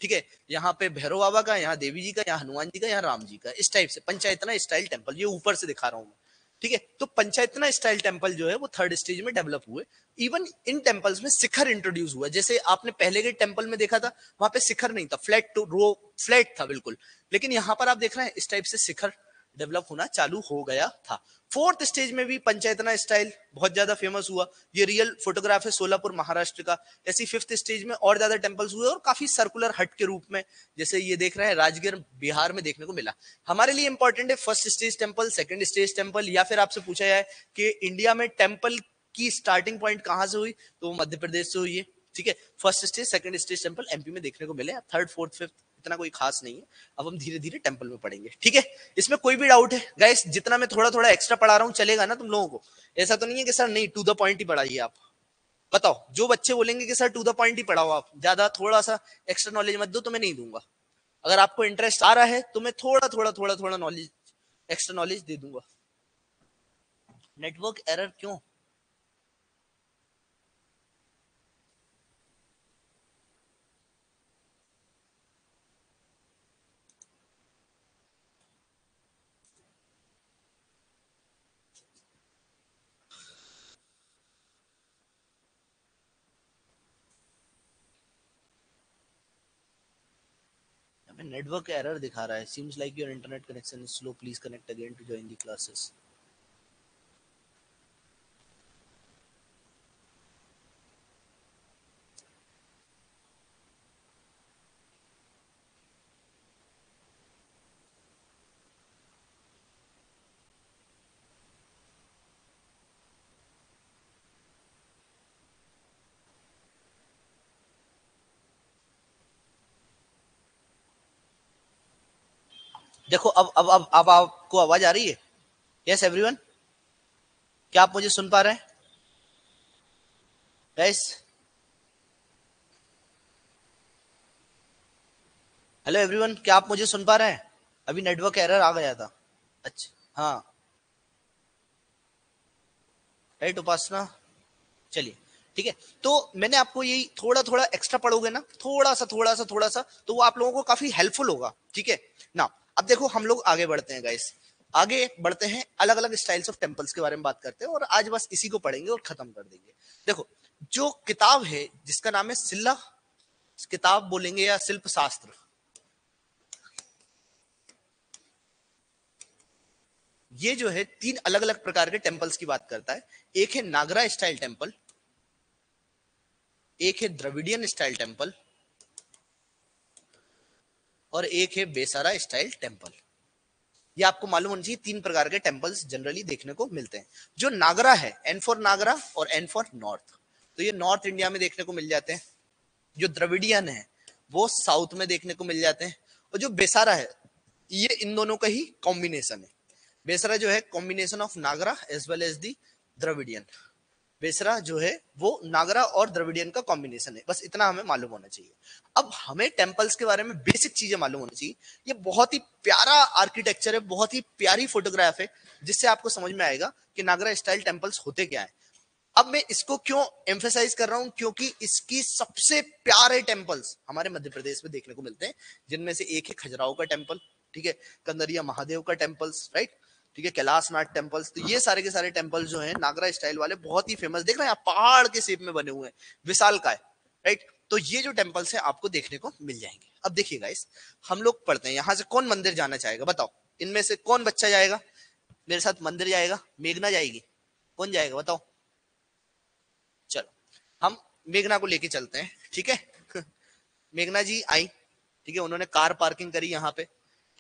ठीक है, यहाँ पे भैरव बाबा का, यहाँ देवी जी का, यहाँ हनुमान जी का, यहाँ राम जी का, इस टाइप से पंचायतना स्टाइल टेम्पल, ये ऊपर से दिखा रहा हूँ मैं। ठीक है, तो पंचायतना स्टाइल टेम्पल जो है वो थर्ड स्टेज में डेवलप हुए। इवन इन टेम्पल्स में शिखर इंट्रोड्यूस हुआ, जैसे आपने पहले के टेम्पल में देखा था वहां पे शिखर नहीं था, फ्लैट टू रो फ्लैट था बिल्कुल, लेकिन यहाँ पर आप देख रहे हैं इस टाइप से शिखर डेवलप होना चालू हो गया था। फोर्थ स्टेज में भी पंचायतना स्टाइल बहुत ज्यादा फेमस हुआ, ये रियल फोटोग्राफ है सोलापुर महाराष्ट्र का। ऐसी फिफ्थ स्टेज में और ज्यादा टेम्पल्स हुए और काफी सर्कुलर हट के रूप में, जैसे ये देख रहे हैं राजगीर बिहार में देखने को मिला। हमारे लिए इंपॉर्टेंट है first stage temple, second stage temple, या फिर आपसे पूछा जाए कि इंडिया में टेम्पल की स्टार्टिंग पॉइंट कहां से हुई, तो वो मध्य प्रदेश से हुई है। ठीक है, first stage second stage temple MP में देखने को मिले, थर्ड फोर्थ फिफ्थ इतना कोई खास नहीं है। अब हम धीरे धीरे टेम्पल में पढ़ेंगे। ठीक है, इसमें कोई भी डाउट है गाइस? जितना मैं थोड़ा थोड़ा एक्स्ट्रा पढ़ा रहा हूँ चलेगा ना तुम लोगों को? ऐसा तो नहीं है कि सर नहीं टू द पॉइंट ही पढ़ाइए आप? बताओ, जो बच्चे बोलेंगे कि सर टू द पॉइंट ही पढ़ाओ आप, ज्यादा थोड़ा सा एक्स्ट्रा नॉलेज मत दो, तो मैं नहीं दूंगा। अगर आपको इंटरेस्ट आ रहा है तो मैं थोड़ा थोड़ा थोड़ा थोड़ा नॉलेज, एक्स्ट्रा नॉलेज दे दूंगा। नेटवर्क एरर क्यों? नेटवर्क एरर दिखा रहा है, seems like your internet connection is slow, please connect again to join the classes. देखो अब आपको आवाज आ रही है? यस एवरीवन, क्या आप मुझे सुन पा रहे हैं गाइस? हेलो एवरीवन, क्या आप मुझे सुन पा रहे हैं? अभी नेटवर्क एरर आ गया था। अच्छा हाँ, राइट उपासना, चलिए ठीक है। तो मैंने आपको यही थोड़ा थोड़ा एक्स्ट्रा पढ़ोगे ना, थोड़ा सा थोड़ा सा थोड़ा सा, तो वो आप लोगों को काफी हेल्पफुल होगा। ठीक है ना, अब देखो हम लोग आगे बढ़ते हैं गाइस, आगे बढ़ते हैं, अलग अलग स्टाइल्स ऑफ टेम्पल्स के बारे में बात करते हैं, और आज बस इसी को पढ़ेंगे और खत्म कर देंगे। देखो, जो किताब है जिसका नाम है सिल्ला किताब बोलेंगे या शिल्प शास्त्र, ये जो है तीन अलग अलग प्रकार के टेम्पल्स की बात करता है। एक है नागरा स्टाइल टेम्पल, एक है द्रविडियन स्टाइल टेम्पल, और एक है बेसारा स्टाइल टेम्पल। ये आपको मालूम होना चाहिए, तीन प्रकार के टेम्पल्स जनरली देखने को मिलते हैं। जो नागरा है, एन फॉर नागरा और एन फॉर नॉर्थ, तो ये नॉर्थ इंडिया में देखने को मिल जाते हैं। जो द्रविडियन है वो साउथ में देखने को मिल जाते हैं, और जो बेसारा है ये इन दोनों का ही कॉम्बिनेशन है। बेसरा जो है combination of Nagara as well as the Dravidian. Besara जो है वो नागरा और द्रविडियन का कॉम्बिनेशन है, बस इतना हमें मालूम होना चाहिए। अब हमें टेम्पल्स के बारे में बेसिक चीजें मालूम होनी चाहिए। ये बहुत ही प्यारा आर्किटेक्चर है, बहुत ही प्यारी फोटोग्राफ है, जिससे आपको समझ में आएगा कि नागरा स्टाइल टेम्पल्स होते क्या है। अब मैं इसको क्यों एम्फेसाइज कर रहा हूं, क्योंकि इसकी सबसे प्यारे टेम्पल्स हमारे मध्य प्रदेश में देखने को मिलते हैं, जिनमें से एक है खजुराहो का टेम्पल, ठीक है, कंदरिया महादेव का टेम्पल्स, राइट, ठीक है, कैलाशनाथ टेम्पल्स। तो ये सारे के सारे टेम्पल्स जो हैं नागरा स्टाइल वाले, बहुत ही फेमस, देख रहे हैं आप, पहाड़ के शेप में बने हुए हैं, विशाल का है, राइट। तो ये जो टेम्पल्स है आपको देखने को मिल जाएंगे। अब देखिए गाइस, हम लोग पढ़ते हैं, यहां से कौन मंदिर जाना चाहेगा बताओ? इनमें से कौन बच्चा जाएगा मेरे साथ मंदिर? जाएगा मेघना जाएगी, कौन जाएगा बताओ? चलो हम मेघना को लेके चलते हैं, ठीक है। मेघना जी आई, ठीक है, उन्होंने कार पार्किंग करी यहाँ पे,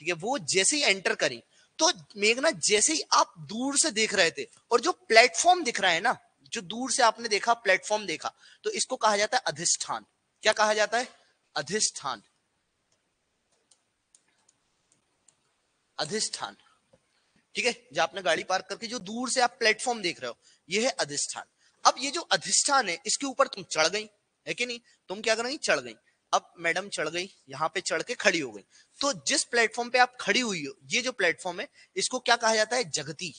ठीक है। वो जैसे ही एंटर करी, तो मेघना जैसे ही आप दूर से देख रहे थे, और जो प्लेटफॉर्म दिख रहा है ना, जो दूर से आपने देखा प्लेटफॉर्म देखा, तो इसको कहा जाता है अधिष्ठान। क्या कहा जाता है? अधिष्ठान, अधिष्ठान, ठीक है। जब आपने गाड़ी पार्क करके जो दूर से आप प्लेटफॉर्म देख रहे हो, ये है अधिष्ठान। अब ये जो अधिष्ठान है, इसके ऊपर तुम चढ़ गई, है कि नहीं? तुम क्या कर गई? चढ़ गई। अब मैडम चढ़ गई, यहाँ पे चढ़ के खड़ी हो गई। तो जिस प्लेटफॉर्म पे आप खड़ी हुई हो, ये जो प्लेटफॉर्म है, इसको क्या कहा जाता है? जगती,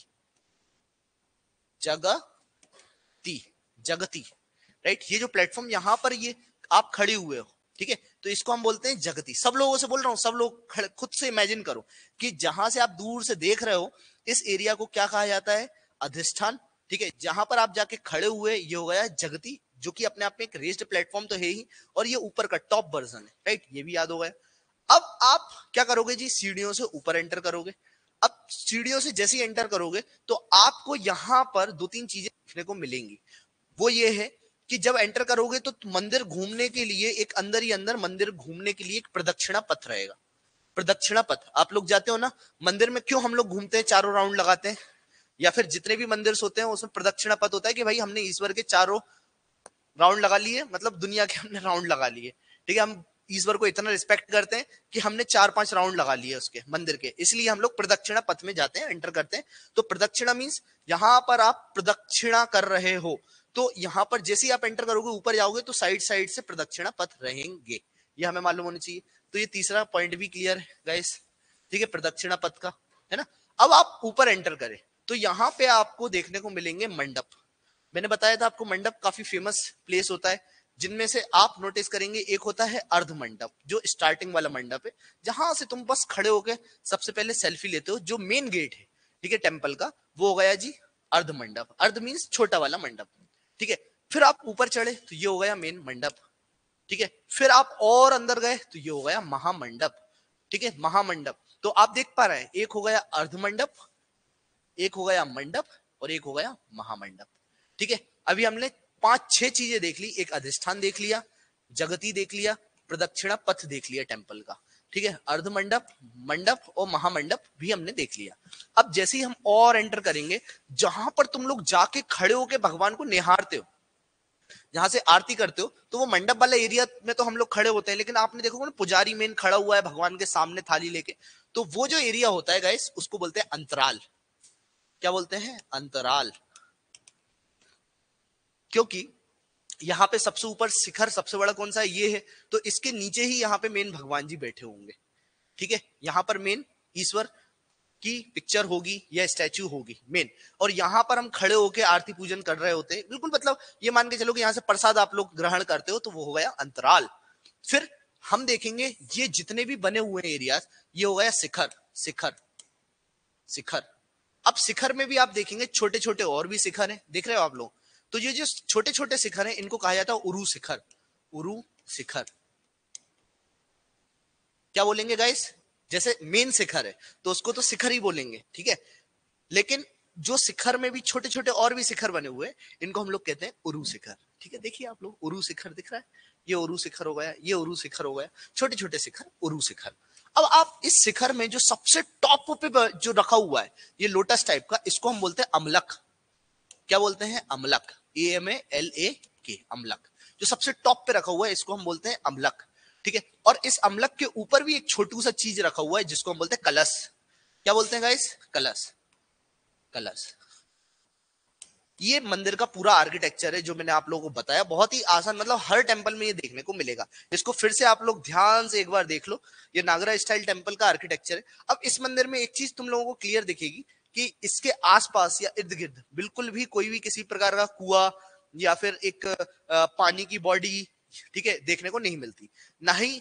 जगती, जगती, राइट। ये जो प्लेटफॉर्म यहाँ पर ये आप खड़ी हुए हो, ठीक है, तो इसको हम बोलते हैं जगती। सब लोगों से बोल रहा हूं, सब लोग खुद से इमेजिन करो कि जहां से आप दूर से देख रहे हो इस एरिया को क्या कहा जाता है, अधिष्ठान। ठीक है, जहां पर आप जाके खड़े हुए ये हो गया जगती, जो कि अपने आप में एक रेज्ड प्लेटफॉर्म तो है ही, और ये ऊपर का टॉप वर्जन है, राइट, ये भी याद हो गया। अब आप क्या करोगे जी, सीढ़ियों से ऊपर एंटर करोगे। अब सीढ़ियों से जैसे ही एंटर करोगे तो आपको यहां पर दो तीन चीजें देखने को मिलेंगी। वो ये है कि जब एंटर करोगे तो मंदिर घूमने के लिए एक अंदर ही अंदर मंदिर घूमने के लिए एक प्रदक्षिणा पथ रहेगा। प्रदक्षिणा पथ आप लोग जाते हो ना मंदिर में, क्यों हम लोग घूमते हैं, चारों राउंड लगाते हैं, या फिर जितने भी मंदिर होते हैं उसमें प्रदक्षिणा पथ होता है कि भाई हमने ईश्वर के चारों राउंड लगा लिए, मतलब दुनिया के हमने राउंड लगा लिए। ठीक है, हम ईश्वर को इतना रिस्पेक्ट करते हैं कि हमने 4-5 राउंड लगा लिए उसके मंदिर के, इसलिए हम लोग प्रदक्षिणा पथ में जाते हैं, एंटर करते हैं। तो प्रदक्षिणा मींस यहां पर आप प्रदक्षिणा कर रहे हो, तो यहां पर जैसे ही आप एंटर करोगे ऊपर जाओगे तो साइड साइड से प्रदक्षिणा पथ रहेंगे, ये हमें मालूम होना चाहिए। तो ये तीसरा पॉइंट भी क्लियर है गाइस, ठीक है, प्रदक्षिणा पथ का, है ना। अब आप ऊपर एंटर करें तो यहां पे आपको देखने को मिलेंगे मंडप। मैंने बताया था आपको मंडप काफी फेमस प्लेस होता है, जिनमें से आप नोटिस करेंगे एक होता है अर्ध मंडप, जो स्टार्टिंग वाला मंडप है, जहां से तुम बस खड़े होके सबसे पहले सेल्फी लेते हो, जो मेन गेट है, ठीक है, टेम्पल का, वो हो गया जी अर्ध मंडप। अर्ध मीन्स छोटा वाला मंडप, ठीक है। फिर आप ऊपर चढ़े तो ये हो गया मेन मंडप, ठीक है। फिर आप और अंदर गए तो ये हो गया महामंडप, ठीक है, महामंडप। तो आप देख पा रहे हैं एक हो गया अर्ध मंडप, एक हो गया मंडप, और एक हो गया महामंडप, ठीक है। अभी हमने 5-6 चीजें देख ली, एक अधिष्ठान देख लिया, जगती देख लिया, प्रदक्षिणा पथ देख लिया टेम्पल का, ठीक है, अर्ध मंडप, मंडप और महामंडप भी हमने देख लिया। अब जैसे ही हम और एंटर करेंगे, जहां पर तुम लोग जाके खड़े होके भगवान को निहारते हो, जहां से आरती करते हो, तो वो मंडप वाला एरिया में तो हम लोग खड़े होते हैं, लेकिन आपने देखोगे ना पुजारी मेन खड़ा हुआ है भगवान के सामने थाली लेके, तो वो जो एरिया होता है गाइस उसको बोलते हैं अंतराल। क्या बोलते हैं, अंतराल। क्योंकि यहाँ पे सबसे ऊपर शिखर सबसे बड़ा कौन सा है, ये है, तो इसके नीचे ही यहाँ पे मेन भगवान जी बैठे होंगे, ठीक है। यहाँ पर मेन ईश्वर की पिक्चर होगी या स्टैच्यू होगी मेन, और यहाँ पर हम खड़े होके आरती पूजन कर रहे होते हैं, बिल्कुल मतलब ये मान के चलो कि यहाँ से प्रसाद आप लोग ग्रहण करते हो, तो वो हो गया अंतराल। फिर हम देखेंगे ये जितने भी बने हुए एरियाज, ये हो गया शिखर, शिखर, शिखर। अब शिखर में भी आप देखेंगे छोटे छोटे और भी शिखर हैं, देख रहे हो आप लोग। तो ये जो छोटे छोटे शिखर हैं इनको कहा जाता है उरु शिखर, उरु शिखर। क्या बोलेंगे गाइस, जैसे मेन शिखर है तो उसको तो शिखर ही बोलेंगे, ठीक है, लेकिन जो शिखर में भी छोटे छोटे और भी शिखर बने हुए इनको हम लोग कहते हैं उरु शिखर, ठीक है। देखिए आप लोग उरु शिखर दिख रहा है, ये उरु शिखर हो गया, ये उरु शिखर हो गया, छोटे छोटे शिखर उरु शिखर। अब आप इस शिखर में जो सबसे टॉप पे जो रखा हुआ है ये लोटस टाइप का, इसको हम बोलते हैं अमलक। क्या बोलते हैं, अमलक, AMALAK, अमलक। जो सबसे टॉप पे रखा हुआ है इसको हम बोलते हैं अमलक, ठीक है। और इस अमलक के ऊपर भी एक छोटू सा चीज रखा हुआ है जिसको हम बोलते हैं कलश। क्या बोलते हैं गाइस, कलश, कलश। ये मंदिर का पूरा आर्किटेक्चर है जो मैंने आप लोगों को बताया, बहुत ही आसान, मतलब हर टेंपल में ये देखने को मिलेगा। इसको फिर से आप लोग ध्यान से एक बार देख लो, ये नागरा स्टाइल टेंपल का आर्किटेक्चर है। अब इस मंदिर में एक चीज तुम लोगों को क्लियर दिखेगी कि इसके आसपास या इर्द गिर्द बिल्कुल भी कोई भी किसी प्रकार का कुआं या फिर एक पानी की बॉडी, ठीक है, देखने को नहीं मिलती। ना ही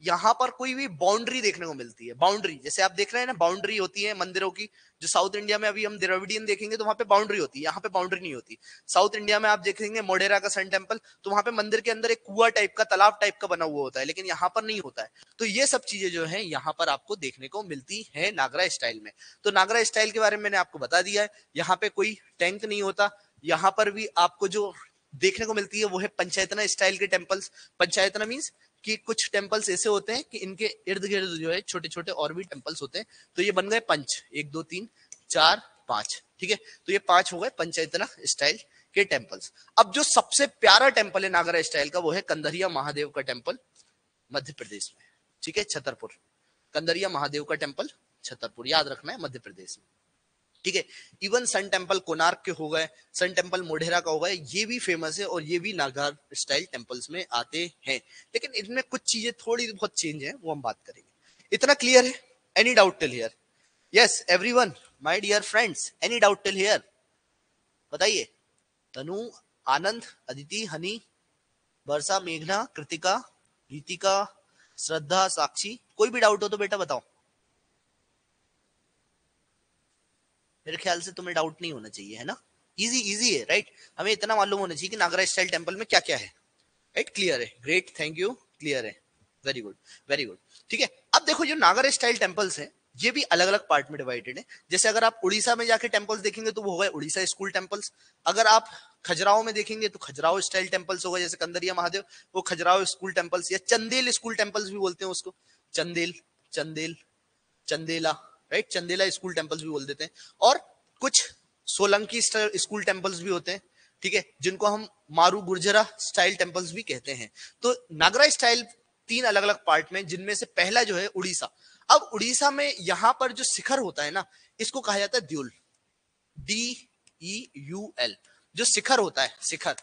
यहाँ पर कोई भी बाउंड्री देखने को मिलती है। बाउंड्री जैसे आप देख रहे हैं ना, बाउंड्री होती है मंदिरों की, जो साउथ इंडिया में अभी हम द्रविडियन देखेंगे तो वहां पे बाउंड्री होती है, यहाँ पे बाउंड्री नहीं होती। साउथ इंडिया में आप देखेंगे मोढेरा का सन टेम्पल, तो वहां पे मंदिर के अंदर एक कुआ टाइप का, तालाब टाइप का बना हुआ होता है, लेकिन यहाँ पर नहीं होता है। तो ये सब चीजें जो है यहाँ पर आपको देखने को मिलती है नागरा स्टाइल में। तो नागरा स्टाइल के बारे में मैंने आपको बता दिया है। यहाँ पे कोई टैंक नहीं होता। यहाँ पर भी आपको जो देखने को मिलती है वो है पंचायतना स्टाइल के टेम्पल्स। पंचायतना मीन्स कि कुछ टेम्पल्स ऐसे होते हैं कि इनके इर्द गिर्द जो है छोटे छोटे और भी टेम्पल्स होते हैं। तो ये बन गए पंच, 1 2 3 4 5, ठीक है। तो ये 5 हो गए पंचायतना स्टाइल के टेम्पल्स। अब जो सबसे प्यारा टेम्पल है नागरा स्टाइल का वो है कंदरिया महादेव का टेम्पल, मध्य प्रदेश में, ठीक है, छतरपुर। कंदरिया महादेव का टेम्पल छतरपुर, याद रखना है, मध्य प्रदेश में, ठीक है। इवन सन टेम्पल कोणार्क के हो गए, सन टेम्पल मोढेरा का हो गए, ये भी फेमस है और ये भी नागार स्टाइल टेम्पल्स में आते हैं। लेकिन इनमें कुछ चीजें थोड़ी बहुत चेंज है, वो हम बात करेंगे। इतना क्लियर है? Any doubt till here? Yes everyone, my dear friends, any doubt till here? बताइए। तनु, आनंद, अदिति, हनी, वर्षा, मेघना, कृतिका, रितिका, श्रद्धा, साक्षी, कोई भी डाउट हो तो बेटा बताओ। मेरे ख्याल से तुम्हें डाउट नहीं होना चाहिए, है ना? इजी इजी है, राइट? हमें इतना मालूम होना चाहिए कि नागराज स्टाइल टेम्पल में क्या क्या है, राइट? क्लियर है, ग्रेट, थैंक यू, क्लियर है, वेरी गुड, वेरी गुड। ठीक है, अब देखो जो नागर स्टाइल टेम्पल्स हैं ये भी अलग अलग पार्ट में डिवाइडेड है। जैसे अगर आप उड़ीसा में जाके टेम्पल्स देखेंगे तो वो हो गए उड़ीसा स्कूल टेम्पल्स। अगर आप खजुराहो में देखेंगे तो खजुराहो स्टाइल टेम्पल्स हो गए, जैसे कंदरिया महादेव, वो खजुराहो स्कूल टेम्पल्स, या चंदेल स्कूल टेम्पल्स भी बोलते हैं उसको, Chandel, Chandel, Chandela, right? Chandela school temples भी बोल देते हैं। और कुछ सोलंकी स्कूल टेम्पल्स भी होते हैं, ठीक है, जिनको हम मारू गुर्जरा स्टाइल टेम्पल्स भी कहते हैं। तो नागरा स्टाइल तीन अलग अलग पार्ट में, जिनमें से पहला जो है उड़ीसा। अब उड़ीसा में यहां पर जो शिखर होता है ना, इसको कहा जाता है द्यूल, DEUL। जो शिखर होता है, शिखर,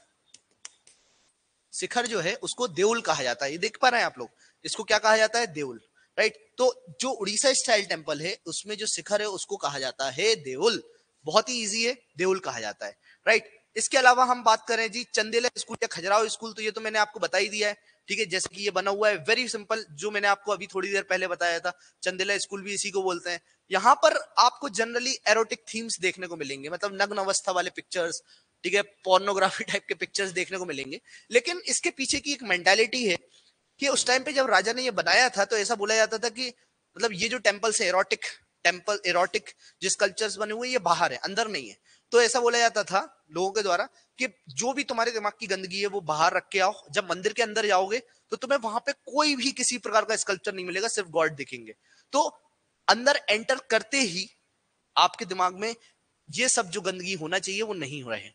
शिखर जो है उसको देउल कहा जाता है। ये देख पा रहे हैं आप लोग, इसको क्या कहा जाता है? देउल, राइट? तो जो उड़ीसा स्टाइल टेम्पल है उसमें जो शिखर है उसको कहा जाता है देउल। बहुत ही इजी है, देउल कहा जाता है, राइट? इसके अलावा हम बात करें जी चंदेला स्कूल या खजुराहो स्कूल, तो ये तो मैंने आपको बता ही दिया है, ठीक है? जैसे कि ये बना हुआ है वेरी सिंपल, जो मैंने आपको अभी थोड़ी देर पहले बताया था, चंदेला स्कूल भी इसी को बोलते हैं। यहाँ पर आपको जनरली एरोटिक थीम्स देखने को मिलेंगे, मतलब नग्न अवस्था वाले पिक्चर्स, ठीक है, पोर्नोग्राफी टाइप के पिक्चर्स देखने को मिलेंगे। लेकिन इसके पीछे की एक मेंटालिटी है कि उस टाइम पे जब राजा ने ये बनाया था तो ऐसा बोला जाता था कि मतलब ये जो टेम्पल्स है एरोटिक टेम्पल, एरोटिक जो स्कल्पचर्स बने हुए ये बाहर है, अंदर नहीं है। तो ऐसा बोला जाता था लोगों के द्वारा कि जो भी तुम्हारे दिमाग की गंदगी है वो बाहर रख के आओ, जब मंदिर के अंदर जाओगे तो तुम्हें वहां पे कोई भी किसी प्रकार का स्कल्पचर नहीं मिलेगा, सिर्फ गॉड दिखेंगे। तो अंदर एंटर करते ही आपके दिमाग में ये सब जो गंदगी होना चाहिए वो नहीं हो रहे हैं,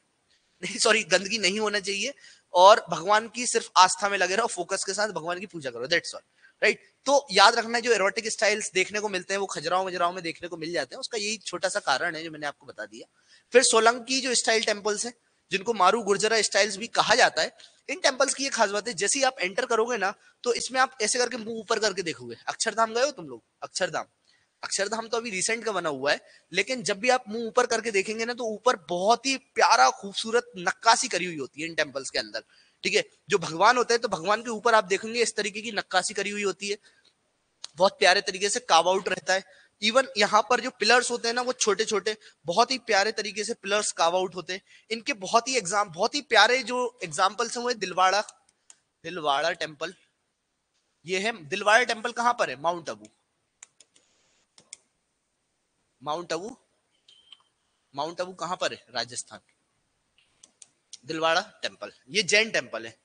नहीं सॉरी, गंदगी नहीं होना चाहिए, और भगवान की सिर्फ आस्था में लगे रहो, फोकस के साथ भगवान की पूजा करो, दैट्स ऑल, राइट? तो याद रखना, जो एरोटिक स्टाइल्स देखने को मिलते हैं वो खजुराहो वजुराहो में देखने को मिल जाते हैं, उसका यही छोटा सा कारण है जो मैंने आपको बता दिया। फिर सोलंकी जो स्टाइल टेम्पल्स है, जिनको मारू गुर्जरा स्टाइल्स भी कहा जाता है, इन टेम्पल्स की ये खास बात है, जैसे ही आप एंटर करोगे ना तो इसमें आप ऐसे करके मुंह ऊपर करके देखोगे। अक्षरधाम गए हो तुम लोग? अक्षरधाम, अक्षरधाम तो अभी रिसेंट का बना हुआ है, लेकिन जब भी आप मुंह ऊपर करके देखेंगे ना तो ऊपर बहुत ही प्यारा खूबसूरत नक्काशी करी हुई होती है इन टेम्पल्स के अंदर, ठीक है? जो भगवान होते हैं तो भगवान के ऊपर आप देखेंगे इस तरीके की नक्काशी करी हुई होती है, बहुत प्यारे तरीके से काव आउट रहता है। इवन यहाँ पर जो पिलर्स होते हैं ना वो छोटे छोटे बहुत ही प्यारे तरीके से पिलर्स काव आउट होते हैं। इनके बहुत ही प्यारे जो एग्जाम्पल्स हैं वो दिलवाड़ा, दिलवाड़ा टेम्पल, ये है दिलवाड़ा टेम्पल। कहां पर है? Mount Abu, mount Abu, mount Abu कहां पर है? राजस्थान। दिलवाड़ा टेम्पल ये जैन टेम्पल है,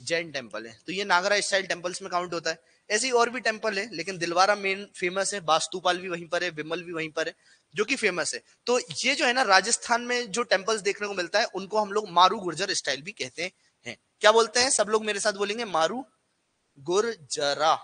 जैन टेम्पल है, तो ये नागरा स्टाइल टेम्पल्स में काउंट होता है। ऐसे ही और भी टेम्पल है, लेकिन दिलवाड़ा मेन फेमस है, वास्तुपाल भी वहीं पर है, विमल भी वहीं पर है, जो कि फेमस है। तो ये जो है ना राजस्थान में जो टेम्पल्स देखने को मिलता है उनको हम लोग मारू गुर्जर स्टाइल भी कहते हैं। क्या बोलते हैं? सब लोग मेरे साथ बोलेंगे, मारू गुर्जरा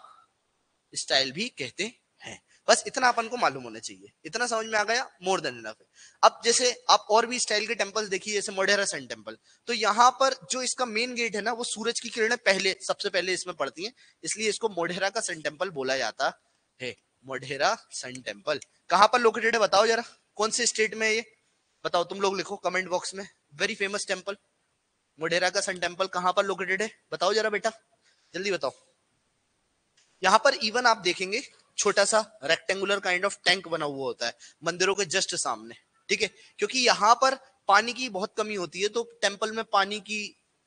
स्टाइल भी कहते हैं। बस इतना अपन को मालूम होना चाहिए, इतना समझ में आ गया, मोर देन इनफ है। अब जैसे आप और भी स्टाइल के टेम्पल्स देखिए, जैसे मोढेरा सन टेम्पल, तो यहाँ पर जो इसका मेन गेट है ना वो सूरज की किरणें पहले सबसे पहले इसमें पड़ती हैं, इसलिए इसको मोढेरा का सन टेम्पल बोला जाता है। मोढेरा सन टेम्पल कहाँ पर लोकेटेड है बताओ जरा, कौन से स्टेट में है ये? बताओ, तुम लोग लिखो कमेंट बॉक्स में, वेरी फेमस टेम्पल मोढेरा का सन टेम्पल कहाँ पर लोकेटेड है, बताओ जरा बेटा, जल्दी बताओ। यहाँ पर इवन आप देखेंगे छोटा सा रेक्टेंगुलर काइंड ऑफ टैंक बना हुआ होता है मंदिरों के जस्ट सामने, ठीक है? क्योंकि यहाँ पर पानी की बहुत कमी होती है, तो टेम्पल में पानी की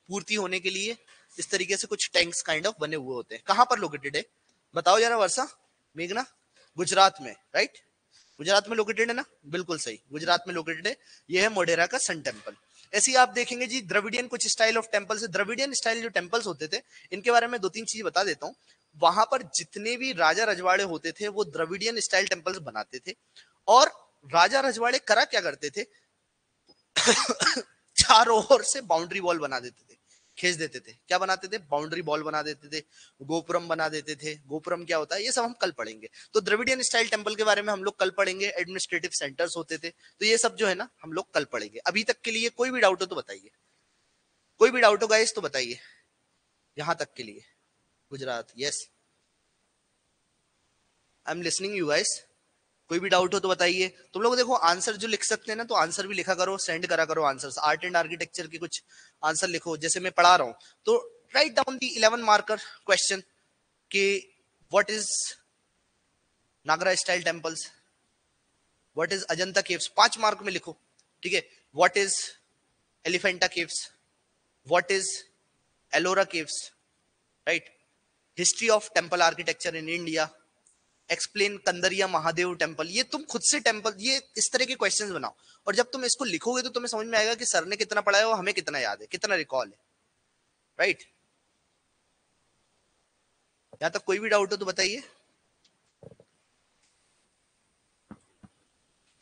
पूर्ति होने के लिए इस तरीके से कुछ टैंक्स काइंड ऑफ बने हुए होते हैं। कहाँ पर लोकेटेड है बताओ जरा वर्षा, मेघना? गुजरात में, राइट? गुजरात में लोकेटेड है ना, बिल्कुल सही, गुजरात में लोकेटेड है। ये है मोढेरा का सन टेम्पल। ऐसे ही आप देखेंगे जी द्रविडियन कुछ स्टाइल ऑफ टेम्पल्स है। द्रविडियन स्टाइल जो टेम्पल्स होते थे इनके बारे में दो तीन चीज बता देता हूँ। वहां पर जितने भी राजा रजवाड़े होते थे वो द्रविडियन स्टाइल टेम्पल्स बनाते थे। और राजा रजवाड़े करा क्या करते थे चारों ओर से बाउंड्री वॉल बना देते थे, खींच देते थे। क्या बनाते थे? बाउंड्री बॉल बना देते थे, गोपुरम बना देते थे। गोपुरम क्या होता है ये सब हम कल पढ़ेंगे। तो द्रविडियन स्टाइल टेम्पल के बारे में हम लोग कल पढ़ेंगे। एडमिनिस्ट्रेटिव सेंटर्स होते थे, तो ये सब जो है ना हम लोग कल पढ़ेंगे। अभी तक के लिए कोई भी डाउट हो तो बताइए, कोई भी डाउट हो गाइस तो बताइए। यहां तक के लिए Gujarat, yes, I am listening you guys. कोई भी डाउट हो तो बताइए। तुम लोग देखो आंसर जो लिख सकते हैं ना तो आंसर भी लिखा करो, सेंड करा करो आंसर्स। आर्ट एंड आर्किटेक्चर के कुछ आंसर लिखो, जैसे मैं पढ़ा रहा हूँ तो write down the 11 marker question कि what is Nagara style temples, what is Ajanta caves, 5 mark में लिखो, ठीक है। What is Elephanta caves, what is Ellora caves, right. History of temple architecture in India, explain Kandariya Mahadev temple. ये तुम खुद से टेम्पल, ये इस तरह के क्वेश्चंस बनाओ, और जब तुम इसको लिखोगे तो तुम्हें समझ में आएगा कि सर ने कितना पढ़ाया और हमें कितना याद है, कितना रिकॉल है, राइट। यहां तक कोई भी डाउट हो तो बताइए।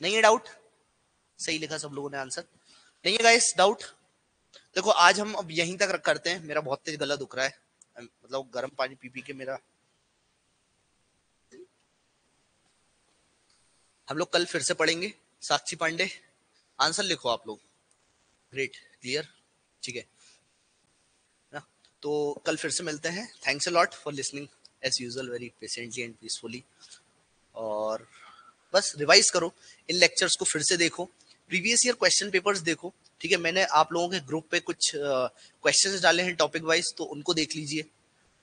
नहीं है डाउट? सही लिखा सब लोगों ने आंसर। नहीं है गाइस डाउट? देखो आज हम अब यहीं तक करते हैं, मेरा बहुत तेज गला दुख रहा है, मतलब गर्म पानी पी पी के मेरा। हम लोग कल फिर से पढ़ेंगे। साक्षी पांडे आंसर लिखो आप लोग। ग्रेट, क्लियर, ठीक है ना। तो कल फिर से मिलते हैं। Thanks a lot for listening as usual, very patiently and peacefully. और बस रिवाइज करो, इन लेक्चर्स को फिर से देखो, प्रीवियस ईयर क्वेश्चन पेपर्स देखो, ठीक है। मैंने आप लोगों के ग्रुप पे कुछ क्वेश्चंस डाले हैं टॉपिक वाइज, तो उनको देख लीजिए,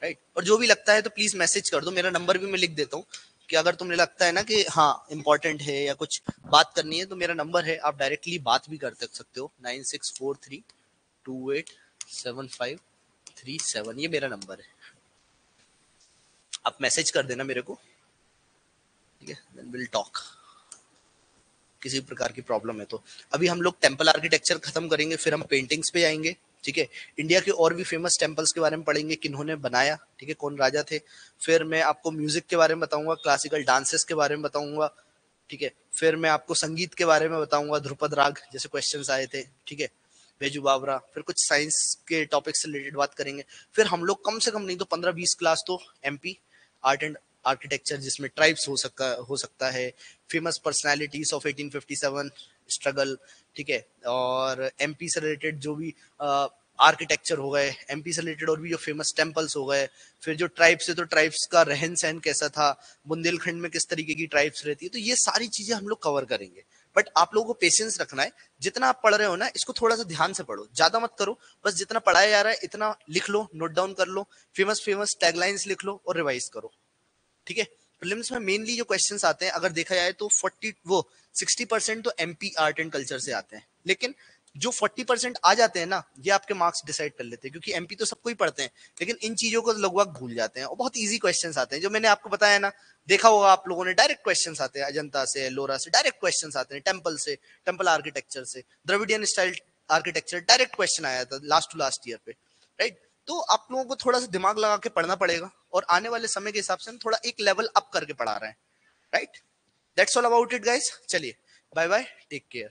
राइट। और जो भी लगता है तो प्लीज मैसेज कर दो, मेरा नंबर भी मैं लिख देता हूँ कि अगर तुम्हें लगता है ना कि हाँ इंपॉर्टेंट है या कुछ बात करनी है तो मेरा नंबर है, आप डायरेक्टली बात भी कर सकते हो। 9643287537, ये मेरा नंबर है, आप मैसेज कर देना मेरे को, ठीक है। देन विल टॉक, किसी प्रकार की प्रॉब्लम है तो। अभी हम लोग टेम्पल आर्किटेक्चर खत्म करेंगे, फिर हम पेंटिंग्स पे आएंगे, ठीक है। इंडिया के और भी फेमस टेम्पल्स के बारे में पढ़ेंगे, किन्होंने बनाया, ठीक है, कौन राजा थे। फिर मैं आपको म्यूजिक के बारे में बताऊंगा, क्लासिकल डांसेस के बारे में बताऊंगा, ठीक है। फिर मैं आपको संगीत के बारे में बताऊंगा, ध्रुपद राग जैसे क्वेश्चंस आए थे, ठीक है, बेजू बावरा। फिर कुछ साइंस के टॉपिक से रिलेटेड बात करेंगे। फिर हम लोग कम से कम नहीं तो 15-20 क्लास तो एमपी आर्ट एंड आर्किटेक्चर, जिसमें ट्राइब्स हो सकता है, फेमस पर्सनालिटीज ऑफ 1857 स्ट्रगल, ठीक है। और एमपी से रिलेटेड जो भी आर्किटेक्चर हो गए, एमपी से रिलेटेड और भी जो फेमस टेम्पल्स हो गए। फिर जो ट्राइब्स है तो ट्राइब्स का रहन सहन कैसा था, बुंदेलखंड में किस तरीके की ट्राइब्स रहती है, तो ये सारी चीजें हम लोग कवर करेंगे। बट आप लोगों को पेशेंस रखना है, जितना आप पढ़ रहे हो ना इसको थोड़ा सा ध्यान से पढ़ो, ज्यादा मत करो, बस जितना पढ़ाया जा रहा है इतना लिख लो, नोट डाउन कर लो, फेमस फेमस टैगलाइंस लिख लो और रिवाइज करो, ठीक है। प्रीलिम्स में मेनली जो क्वेश्चंस आते हैं अगर देखा जाए तो 60% तो एमपी आर्ट एंड कल्चर से आते हैं, लेकिन जो 40% आ जाते हैं ना, ये आपके मार्क्स डिसाइड कर लेते हैं, क्योंकि एमपी तो सबको ही पढ़ते हैं, लेकिन इन चीजों को लगभग भूल जाते हैं। और बहुत इजी क्वेश्चंस आते हैं, जो मैंने आपको बताया ना, देखा होगा आप लोगों ने, डायरेक्ट क्वेश्चंस आते हैं, अजंता से, एलोरा से डायरेक्ट क्वेश्चंस आते हैं, टेम्पल से, टेम्पल आर्किटेक्चर से, Dravidian style architecture direct question आया था लास्ट टू लास्ट ईयर पे, राइट। तो आप लोगों को थोड़ा सा दिमाग लगा के पढ़ना पड़ेगा, और आने वाले समय के हिसाब से हम थोड़ा एक लेवल अप करके पढ़ा रहे हैं, right. That's all about it guys, चलिए बाय बाय, टेक केयर।